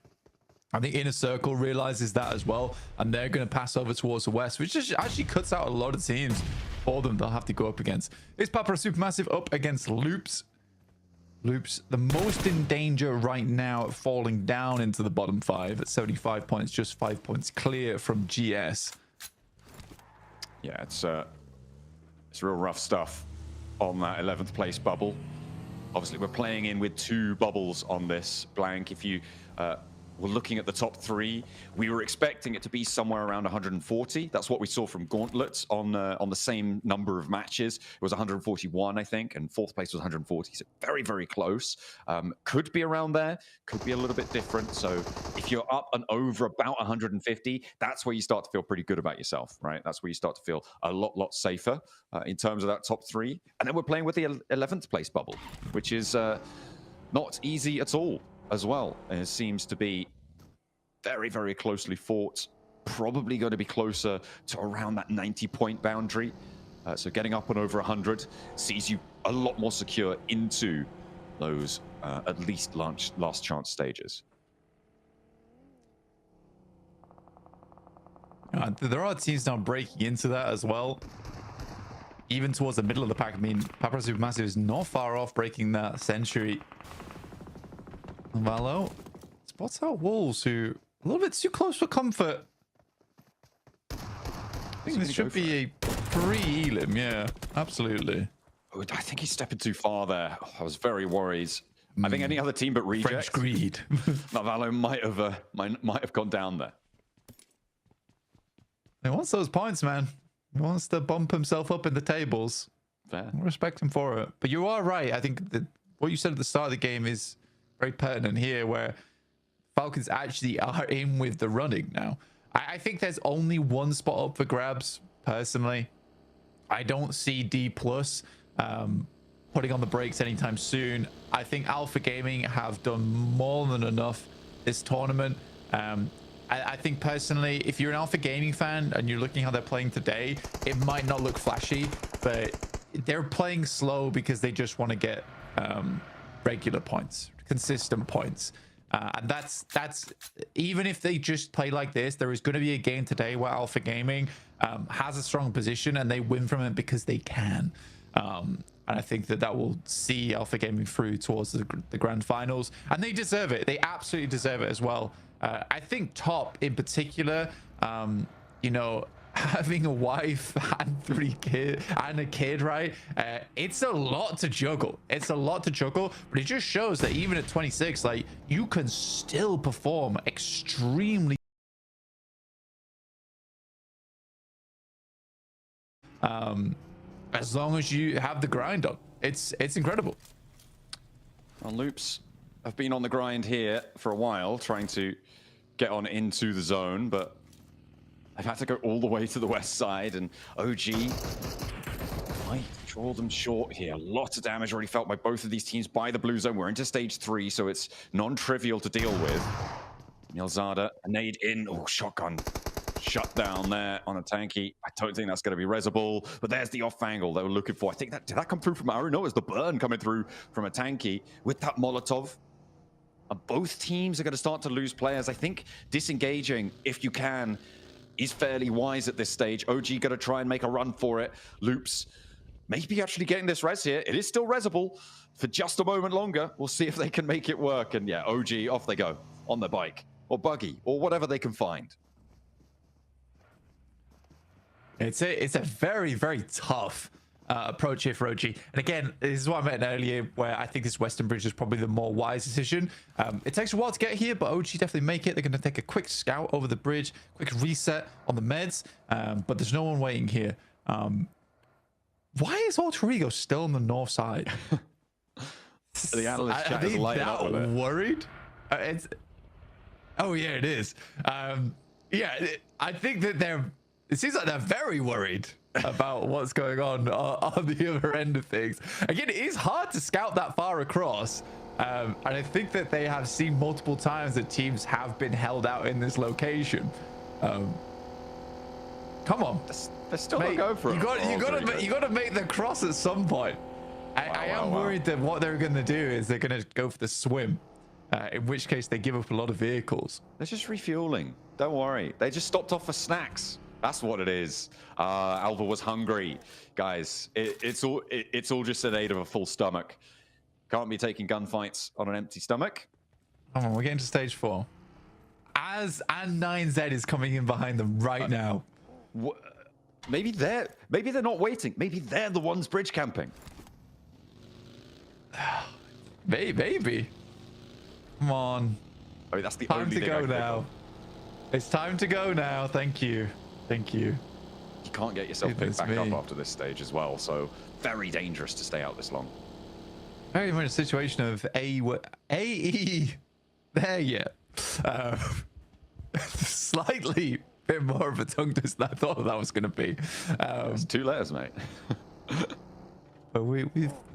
I think Inner Circle realizes that as well, and they're going to pass over towards the west, which just actually cuts out a lot of teams for them they'll have to go up against. It's Papa Supermassive up against Loops. Loops, the most in danger right now at falling down into the bottom 5 at 75 points, just 5 points clear from GS. Yeah, it's real rough stuff on that 11th place bubble. Obviously, we're playing in with 2 bubbles on this, Blank. If you were looking at the top 3, we were expecting it to be somewhere around 140. That's what we saw from Gauntlets on the same number of matches. It was 141, I think, and 4th place was 140. So very, very close. Could be around there. Could be a little bit different. So if you're up and over about 150, that's where you start to feel pretty good about yourself, right? That's where you start to feel a lot safer in terms of that top 3. And then we're playing with the 11th place bubble, which is not easy at all as well. It seems to be very, very closely fought. Probably going to be closer to around that 90-point boundary. So getting up and over 100 sees you a lot more secure into those at least last chance stages. There are teams now breaking into that as well. Even towards the middle of the pack. I mean, Papa Supermassive is not far off breaking that century. Valo spots out Wolves, who A little bit too close for comfort. I think this should be a free Elim. Yeah, absolutely. Oh, I think he's stepping too far there. Oh, I was very worried. I think any other team but Reject. French greed. Navallo might have gone down there. He wants those points, man. He wants to bump himself up in the tables. Fair. I respect him for it. But you are right. I think that what you said at the start of the game is very pertinent here, where Falcons actually are in with the running now. I think there's only one spot up for grabs, personally. I don't see D+ putting on the brakes anytime soon. I think Alpha Gaming have done more than enough this tournament. I think personally, if you're an Alpha Gaming fan and you're looking how they're playing today, it might not look flashy, but they're playing slow because they just want to get regular points, consistent points. And that's even if they just play like this, there is going to be a game today where Alpha Gaming has a strong position and they win from it because they can. And I think that will see Alpha Gaming through towards the grand finals, and they deserve it. They absolutely deserve it as well. I think Top in particular, you know, having a wife and 3 kids and a kid, right? It's a lot to juggle. It's a lot to juggle, but it just shows that even at 26, like, you can still perform extremely as long as you have the grind on. It's incredible. Well, Loops have been on the grind here for a while, trying to get on into the zone, but I've had to go all the way to the west side, and OG might draw them short here. Lots of damage already felt by both of these teams by the blue zone. We're into stage 3, so it's non-trivial to deal with. Milzada, a nade in. Oh, shotgun shut down there on a tanky. I don't think that's going to be resable, but there's the off angle they were looking for. I think did that come through from Aru? No, it's the burn coming through from a tanky with that Molotov. And both teams are going to start to lose players. I think disengaging, if you can, is fairly wise at this stage. OG going to try and make a run for it. Loops maybe actually getting this res here. It is still resable for just a moment longer. We'll see if they can make it work. And yeah, OG, off they go on the bike or buggy or whatever they can find. It's a very, very tough approach here for OG. And again, this is what I meant earlier, where I think this Western Bridge is probably the more wise decision. It takes a while to get here, but OG definitely make it. They're going to take a quick scout over the bridge, quick reset on the meds, but there's no one waiting here. Why is Alter Ego still on the north side? The analyst chat is lighting up with it. Worried? Oh yeah, it is. Yeah, I think that it seems like they're very worried about what's going on the other end of things. Again, it is hard to scout that far across. And I think that they have seen multiple times that teams have been held out in this location. Come on. They're still not going for it. You got to make the cross at some point. I am worried that what they're going to do is they're going to go for the swim. In which case they give up a lot of vehicles. They're just refueling. Don't worry. They just stopped off for snacks. That's what it is. Alva was hungry, guys. It's all just an aid of a full stomach. Can't be taking gunfights on an empty stomach. Come on, we're getting to stage 4. And 9Z is coming in behind them right now. Maybe they're not waiting. Maybe they're the ones bridge camping. Maybe. Come on. I mean, that's the time only to thing go now. It's time to go now. Thank you. Thank you. You can't get yourself picked back up after this stage as well, so very dangerous to stay out this long. Very much a situation of AE there yet. Slightly bit more of a tongue twist than I thought that was going to be. It's 2 letters, mate. But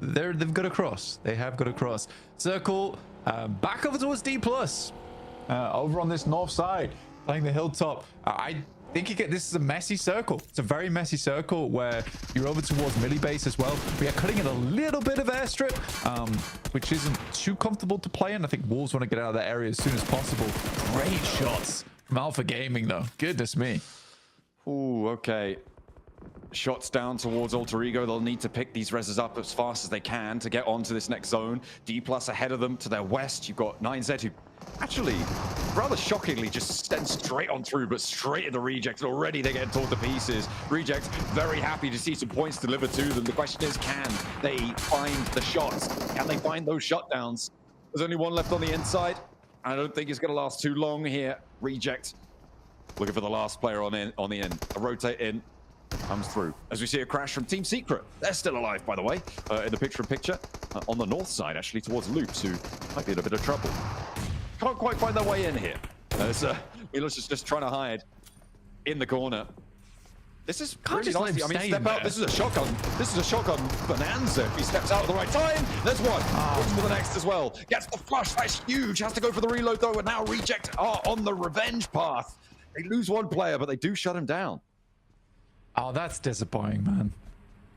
they've got across. They have got across. Circle back over towards D+. Over on this north side, playing the hilltop. I think this is a messy circle. It's a very messy circle where you're over towards Millie base as well. We are cutting in a little bit of airstrip, which isn't too comfortable to play in. I think Wolves want to get out of that area as soon as possible. Great shots from Alpha Gaming, though. Goodness me. Ooh, okay. Shots down towards Alter Ego. They'll need to pick these reses up as fast as they can to get onto this next zone. D+ ahead of them to their west. You've got 9Z who actually, rather shockingly, just sent straight on through, but straight into Reject. And already they're getting torn to pieces. Reject very happy to see some points delivered to them. The question is, can they find the shots? Can they find those shutdowns? There's only one left on the inside. I don't think it's going to last too long here. Reject looking for the last player on the end. A rotate in. Comes through as we see a crash from Team Secret. They're still alive, by the way, in the picture-in-picture on the north side, actually, towards Loops, who might be in a bit of trouble. Can't quite find their way in here. As Milos is just trying to hide in the corner. This is really nasty. I mean, step out. This is a shotgun. This is a shotgun bonanza. If he steps out at the right time, there's one. Looks for the next as well. Gets the flush. That's huge. Has to go for the reload though, and now Reject are on the revenge path. They lose one player, but they do shut him down. Oh, that's disappointing, man.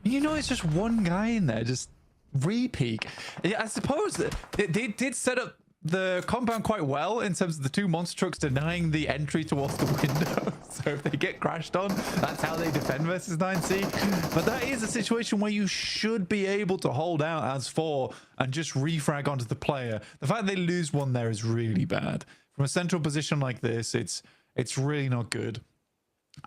You know, it's just one guy in there, just re-peek. Yeah, I suppose that they did set up the compound quite well in terms of the two monster trucks denying the entry towards the window. So if they get crashed on, that's how they defend versus 9C. But that is a situation where you should be able to hold out as 4 and just refrag onto the player. The fact they lose one there is really bad. From a central position like this, it's really not good.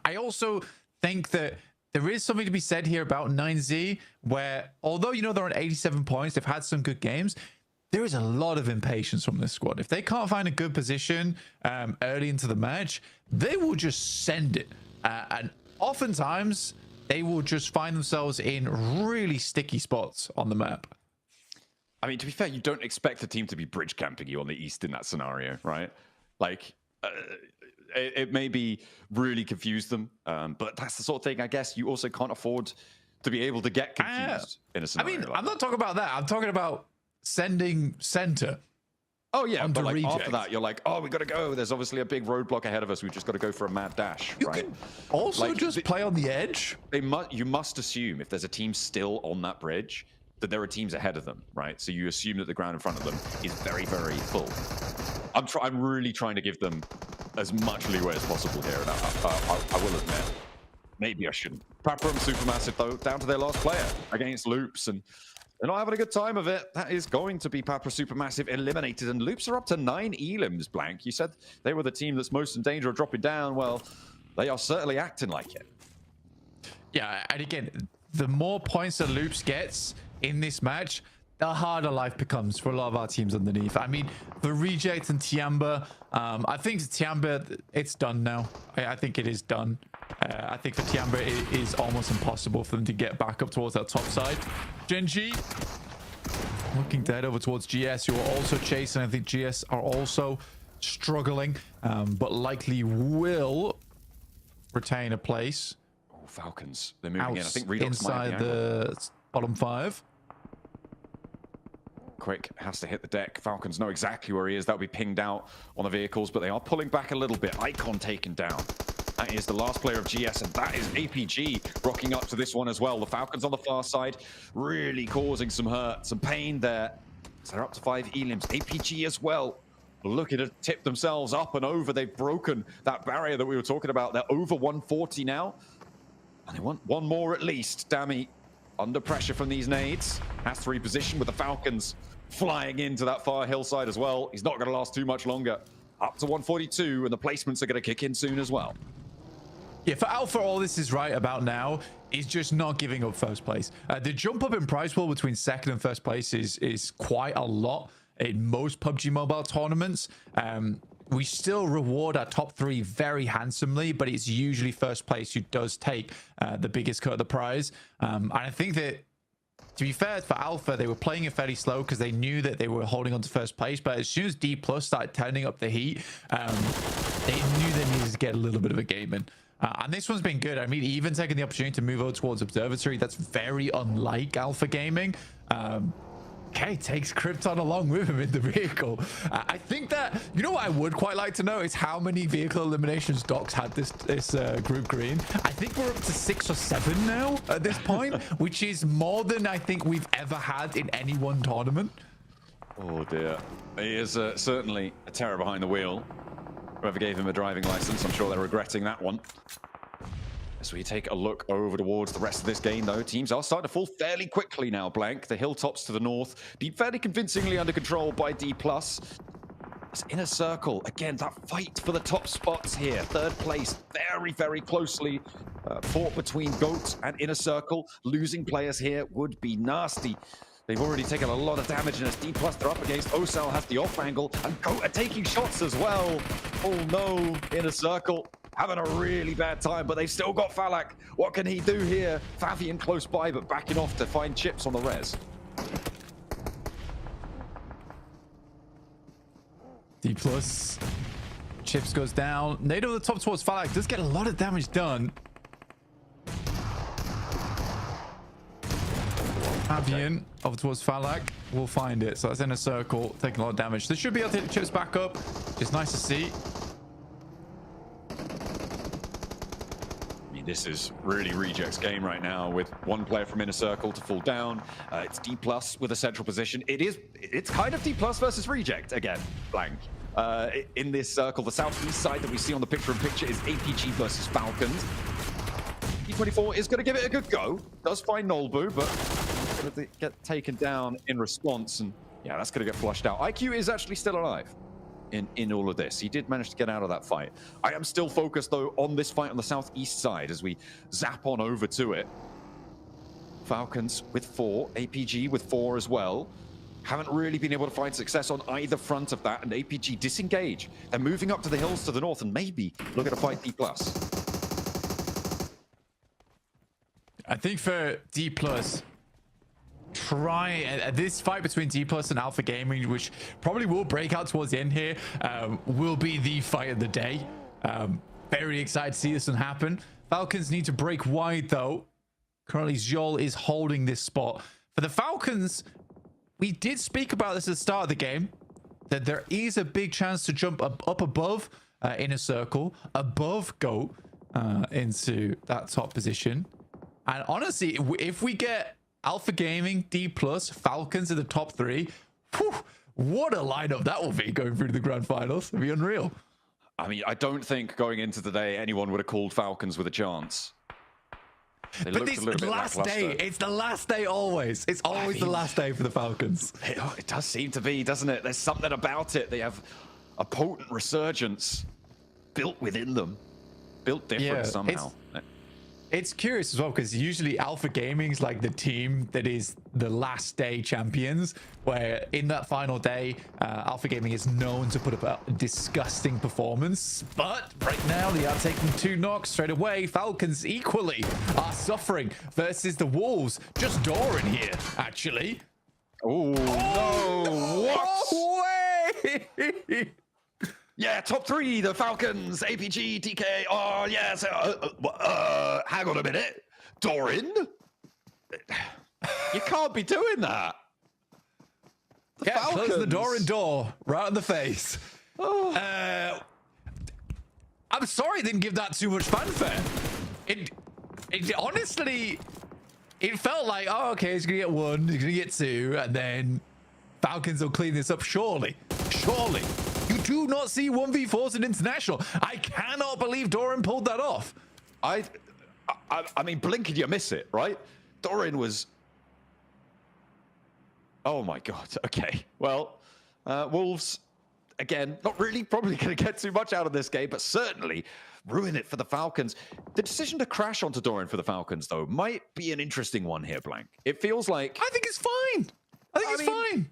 I also think that there is something to be said here about 9Z, where although, you know, they're on 87 points, they've had some good games, there is a lot of impatience from this squad. If they can't find a good position early into the match, they will just send it. And oftentimes, they will just find themselves in really sticky spots on the map. I mean, to be fair, you don't expect the team to be bridge camping you on the east in that scenario, right? Like, it may be really confuse them, but that's the sort of thing, I guess, you also can't afford to be able to get confused in a scenario. I mean, like I'm not talking about that. I'm talking about sending center. Oh, yeah, but like Reject. after that, you're like, oh, we got to go. There's obviously a big roadblock ahead of us. We've just got to go for a mad dash, You right? can also Like, just play on the edge. You must assume if there's a team still on that bridge, that there are teams ahead of them, right? So you assume that the ground in front of them is very, very full. I'm really trying to give them as much leeway as possible here, and I will admit, maybe I shouldn't. Papram Supermassive, though, down to their last player against Loops, and they're not having a good time of it. That is going to be Papra Supermassive eliminated, and Loops are up to 9 elims, Blank. You said they were the team that's most in danger of dropping down. Well, they are certainly acting like it. Yeah, and again, the more points that Loops gets in this match, the harder life becomes for a lot of our teams underneath. I mean, for Reject and Tiamba, I think Tiamba, it's done now. I think it is done. I think for Tiamba, it is almost impossible for them to get back up towards that top side. Genji looking to head over towards GS, who are also chasing. I think GS are also struggling, but likely will retain a place. Oh, Falcons, they're moving in. I think Redox inside might be the bottom 5. Quick has to hit the deck. Falcons know exactly where he is. That'll be pinged out on the vehicles, but they are pulling back a little bit. Icon taken down. That is the last player of GS, and that is APG rocking up to this one as well. The Falcons on the far side really causing some hurt, some pain there. So they're up to 5 elims. APG as well, looking to tip themselves up and over. They've broken that barrier that we were talking about. They're over 140 now, and they want one more at least. Dammy under pressure from these nades. Has to reposition with the Falcons flying into that far hillside as well. He's not going to last too much longer. Up to 142, and the placements are going to kick in soon as well. Yeah, for Alpha, all this is right about now is just not giving up first place. The jump up in prize pool between second and first place is quite a lot in most PUBG Mobile tournaments. We still reward our top 3 very handsomely, but it's usually first place who does take the biggest cut of the prize. And I think that, to be fair, for Alpha, they were playing it fairly slow because they knew that they were holding on to first place. But as soon as D+ started turning up the heat, they knew they needed to get a little bit of a game in. And this one's been good. I mean, even taking the opportunity to move over towards Observatory, that's very unlike Alpha Gaming. Okay, takes Krypton along with him in the vehicle. I think that, you know what I would quite like to know is how many vehicle eliminations Doc's had this group green. I think we're up to 6 or 7 now at this point, which is more than I think we've ever had in any one tournament. Oh dear. He is certainly a terror behind the wheel. Whoever gave him a driving license, I'm sure they're regretting that one. As we take a look over towards the rest of this game, though, teams are starting to fall fairly quickly now, Blank. The hilltops to the north, be fairly convincingly under control by D+. It's Inner Circle. Again, that fight for the top spots here. Third place, very, very closely fought between Goat and Inner Circle. Losing players here would be nasty. They've already taken a lot of damage, and as D+ they're up against, Osal has the off angle, and Goat are taking shots as well. Oh no, Inner Circle having a really bad time, but they've still got Falak. What can he do here? Favian close by, but backing off to find chips on the res. D+. Chips goes down. Nado on the top towards Falak does get a lot of damage done. Favian over towards Falak will find it. So that's Inner Circle taking a lot of damage. They should be able to hit the chips back up, which is nice to see. I mean, this is really Reject's game right now with one player from Inner Circle to fall down. It's D+ with a central position. It's kind of D+ versus Reject again, Blank. In this circle, the southeast side that we see on the picture-in-picture is APG versus Falcons. D24 is going to give it a good go. Does find Nolbu, but going to get taken down in response. And yeah, that's going to get flushed out. IQ is actually still alive in all of this. He did manage to get out of that fight. I am still focused, though, on this fight on the southeast side as we zap on over to it. Falcons with 4, APG with 4 as well. Haven't really been able to find success on either front of that, and APG disengage. They're moving up to the hills to the north and maybe look at a fight D+. I think for D+, try this fight between D+ and Alpha Gaming, which probably will break out towards the end here, will be the fight of the day. Very excited to see this one happen. Falcons need to break wide, though. Currently, Zhol is holding this spot. For the Falcons, we did speak about this at the start of the game, that there is a big chance to jump up above Inner Circle, above Goat into that top position. And honestly, if we get Alpha Gaming, D+, Falcons in the top 3, whew, what a lineup that will be going through to the grand finals. It'll be unreal. I mean, I don't think going into today anyone would have called Falcons with a chance. But this last day, it's the last day always. It's always the last day for the Falcons. It does seem to be, doesn't it? There's something about it. They have a potent resurgence built within them. Built different somehow. It's curious as well, because usually Alpha Gaming's like the team that is the last day champions, where in that final day, Alpha Gaming is known to put up a disgusting performance. But right now, they are taking 2 knocks straight away. Falcons equally are suffering versus the Wolves. Just Doran here, actually. Oh, no. What? No way! Yeah, top 3, the Falcons, APG, TK. Oh, yes. Hang on a minute. Doran? You can't be doing that. Close the Doran door right in the face. Oh. I'm sorry they didn't give that too much fanfare. It honestly, it felt like, oh, okay, he's going to get 1, he's going to get 2, and then Falcons will clean this up, surely. Surely. You do not see 1v4s in International. I cannot believe Doran pulled that off. I mean, blink and you miss it, right? Doran was... Oh my God. Okay. Well, Wolves, again, not really probably going to get too much out of this game, but certainly ruin it for the Falcons. The decision to crash onto Doran for the Falcons, though, might be an interesting one here, Blank. It feels like... I think it's fine. I think it's fine.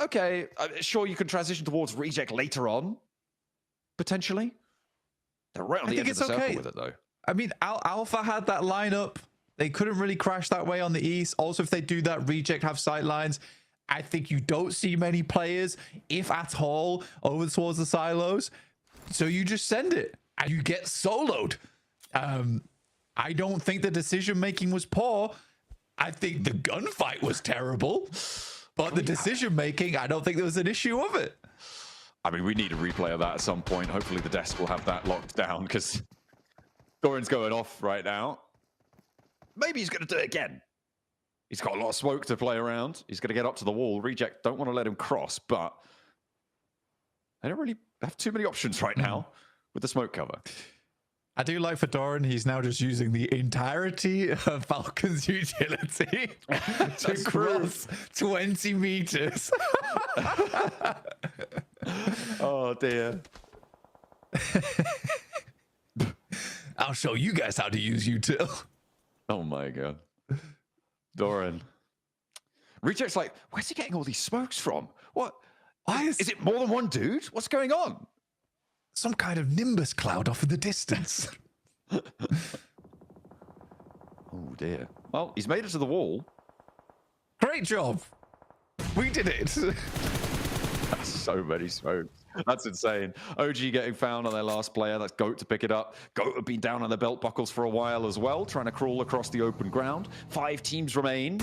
Okay, sure, you can transition towards Reject later on, potentially. They're right on the edge of the circle with it, though. I mean, Alpha had that lineup. They couldn't really crash that way on the East. Also, if they do that, Reject have sight lines. I think you don't see many players, if at all, over towards the silos. So you just send it, and you get soloed. I don't think the decision-making was poor. I think the gunfight was terrible. But the decision-making, I don't think there was an issue of it. I mean, we need a replay of that at some point. Hopefully the desk will have that locked down, because Doran's going off right now. Maybe he's going to do it again. He's got a lot of smoke to play around. He's going to get up to the wall. Reject don't want to let him cross, but they don't really have too many options right now with the smoke cover. I do like for Doran, he's now just using the entirety of Falcon's utility to cross 20 meters. Oh, dear. I'll show you guys how to use util. Oh, my God. Doran. Reject's like, where's he getting all these smokes from? What? Why Is it more than one dude? What's going on? some kind of nimbus cloud off in the distance? Oh, dear. Well, he's made it to the wall. Great job. We did it. That's so many smokes. That's insane. OG getting found on their last player. That's Goat to pick it up. Goat have been down on the belt buckles for a while as well, trying to crawl across the open ground. 5 teams remain.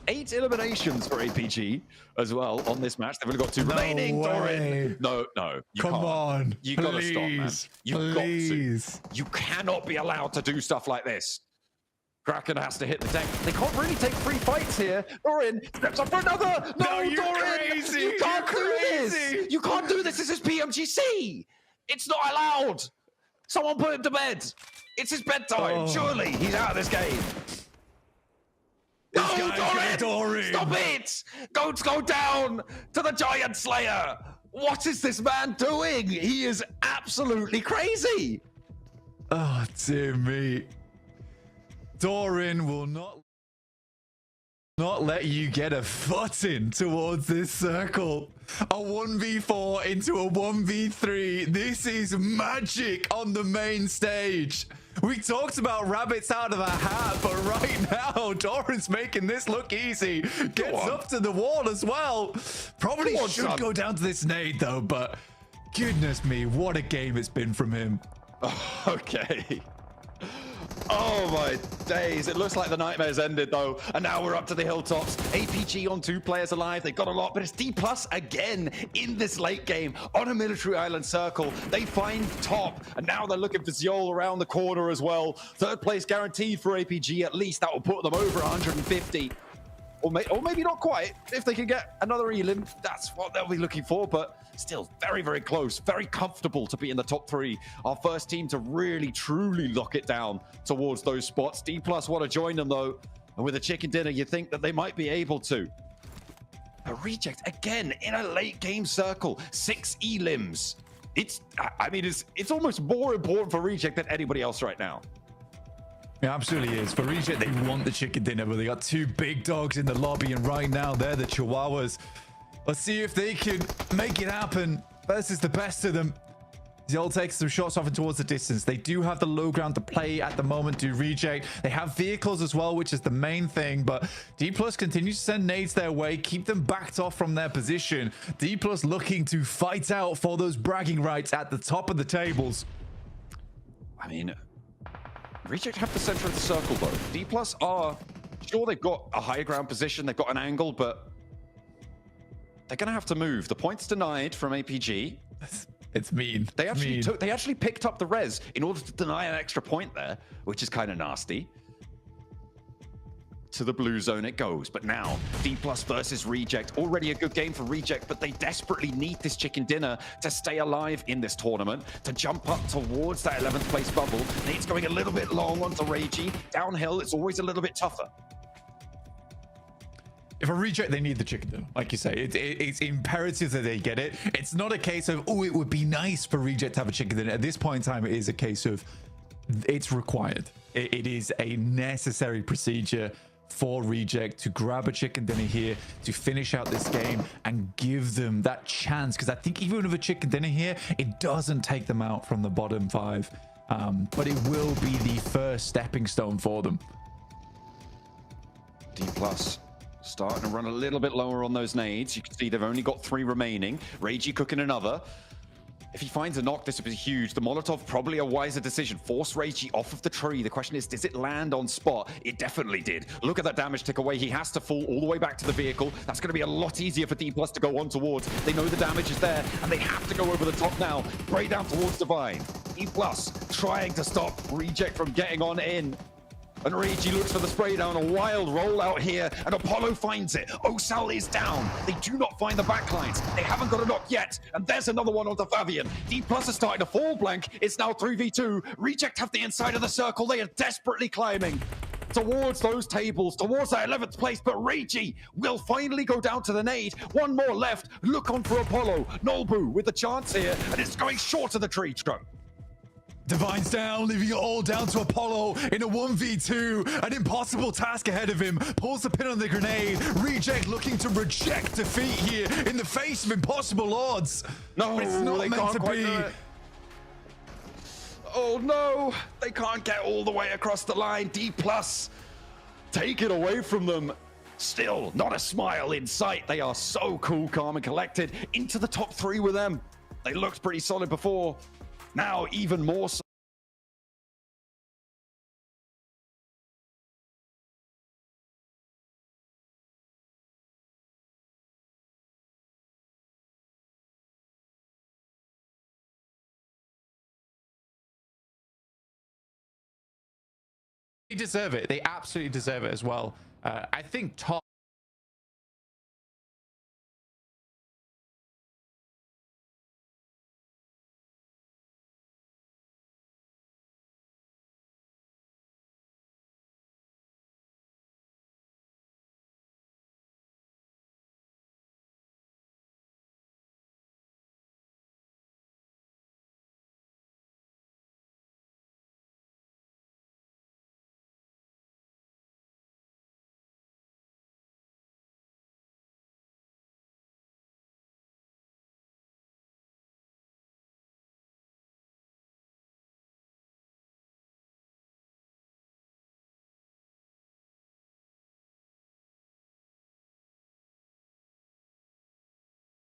8 eliminations for APG as well on this match. They've only got 2 remaining. Way. Doran. No, you Come can't. on. You gotta stop, man. You've got to. You cannot be allowed to do stuff like this. Kraken has to hit the deck. They can't really take free fights here. Doran steps up for another. No, you're Doran. crazy. You can't You're do crazy. this. You can't do this. This is PMGC. It's not allowed. Someone put him to bed. It's his bedtime. Oh. Surely he's out of this game. No, Doran! Stop it! Go down to the Giant Slayer. What is this man doing? He is absolutely crazy. Oh, dear me. Doran will not let you get a foot in towards this circle. A 1v4 into a 1v3. This is magic on the main stage. We talked about rabbits out of a hat, but right now, Doran's making this look easy. Gets up to the wall as well. Probably should go down to this nade, though, but goodness me, what a game it's been from him. Okay. Oh my days. It looks like the nightmare's ended though. And now we're up to the hilltops. APG on 2 players alive. They've got a lot, but it's D+ again in this late game on a military island circle. They find top, and now they're looking for Ziol around the corner as well. 3rd place guaranteed for APG at least. That will put them over 150. Or maybe not quite. If they can get another Elim, that's what they'll be looking for. But still very, very close. Very comfortable to be in the top 3. Our first team to really, truly lock it down towards those spots. D+ want to join them, though. And with a chicken dinner, you think that they might be able to. A reject, again, in a late game circle. 6 Elims. It's almost more important for reject than anybody else right now. It absolutely is. For Reject, they want the chicken dinner, but they got 2 big dogs in the lobby, and right now they're the Chihuahuas. Let's see if they can make it happen versus the best of them. Ziol takes some shots off and towards the distance. They do have the low ground to play at the moment to Reject. They have vehicles as well, which is the main thing, but D+ continues to send nades their way, keep them backed off from their position. D+ looking to fight out for those bragging rights at the top of the tables. I mean, Reject have the center of the circle, though. D+ are sure they've got a higher ground position, they've got an angle, but they're going to have to move. The point's denied from APG. It's mean. They actually picked up the res in order to deny an extra point there, which is kind of nasty. To the blue zone it goes, but now D+ versus Reject. Already a good game for Reject, but they desperately need this chicken dinner to stay alive in this tournament, to jump up towards that 11th place bubble. Nate's going a little bit long onto Ragey. Downhill, it's always a little bit tougher. If a Reject, they need the chicken dinner. Like you say, it's imperative that they get it. It's not a case of, oh, it would be nice for Reject to have a chicken dinner. At this point in time, it is a case of it's required. It is a necessary procedure for Reject to grab a chicken dinner here to finish out this game and give them that chance, because I think even with a chicken dinner here, it doesn't take them out from the bottom 5, but it will be the first stepping stone for them. D+ starting to run a little bit lower on those nades. You can see they've only got 3 remaining. Ragey cooking another. If he finds a knock, this would be huge. The Molotov, probably a wiser decision. Force Ragey off of the tree. The question is, does it land on spot? It definitely did. Look at that damage tick away. He has to fall all the way back to the vehicle. That's going to be a lot easier for D+ to go on towards. They know the damage is there, and they have to go over the top now. Spray down towards Divine. D+ trying to stop Reject from getting on in. And Ragey looks for the spray down, a wild rollout here, and Apollo finds it. Osal is down. They do not find the backlines. They haven't got a knock yet, and there's another one onto Fabian. D+ is starting to fall blank. It's now 3v2. Reject have the inside of the circle. They are desperately climbing. towards those tables, towards that 11th place, but Reiji will finally go down to the nade. One more left. Look on for Apollo. Nolbu with the chance here, and it's going short of the tree trunk. Divine's down, leaving it all down to Apollo in a 1v2. An impossible task ahead of him. Pulls the pin on the grenade. Reject looking to reject defeat here in the face of impossible odds. No, it's not they meant can't to quite be. do it. Oh no, they can't get all the way across the line. D+, take it away from them. Still, not a smile in sight. They are so cool, calm, and collected. Into the top 3 with them. They looked pretty solid before. Now, even more so. They deserve it. They absolutely deserve it as well. I think top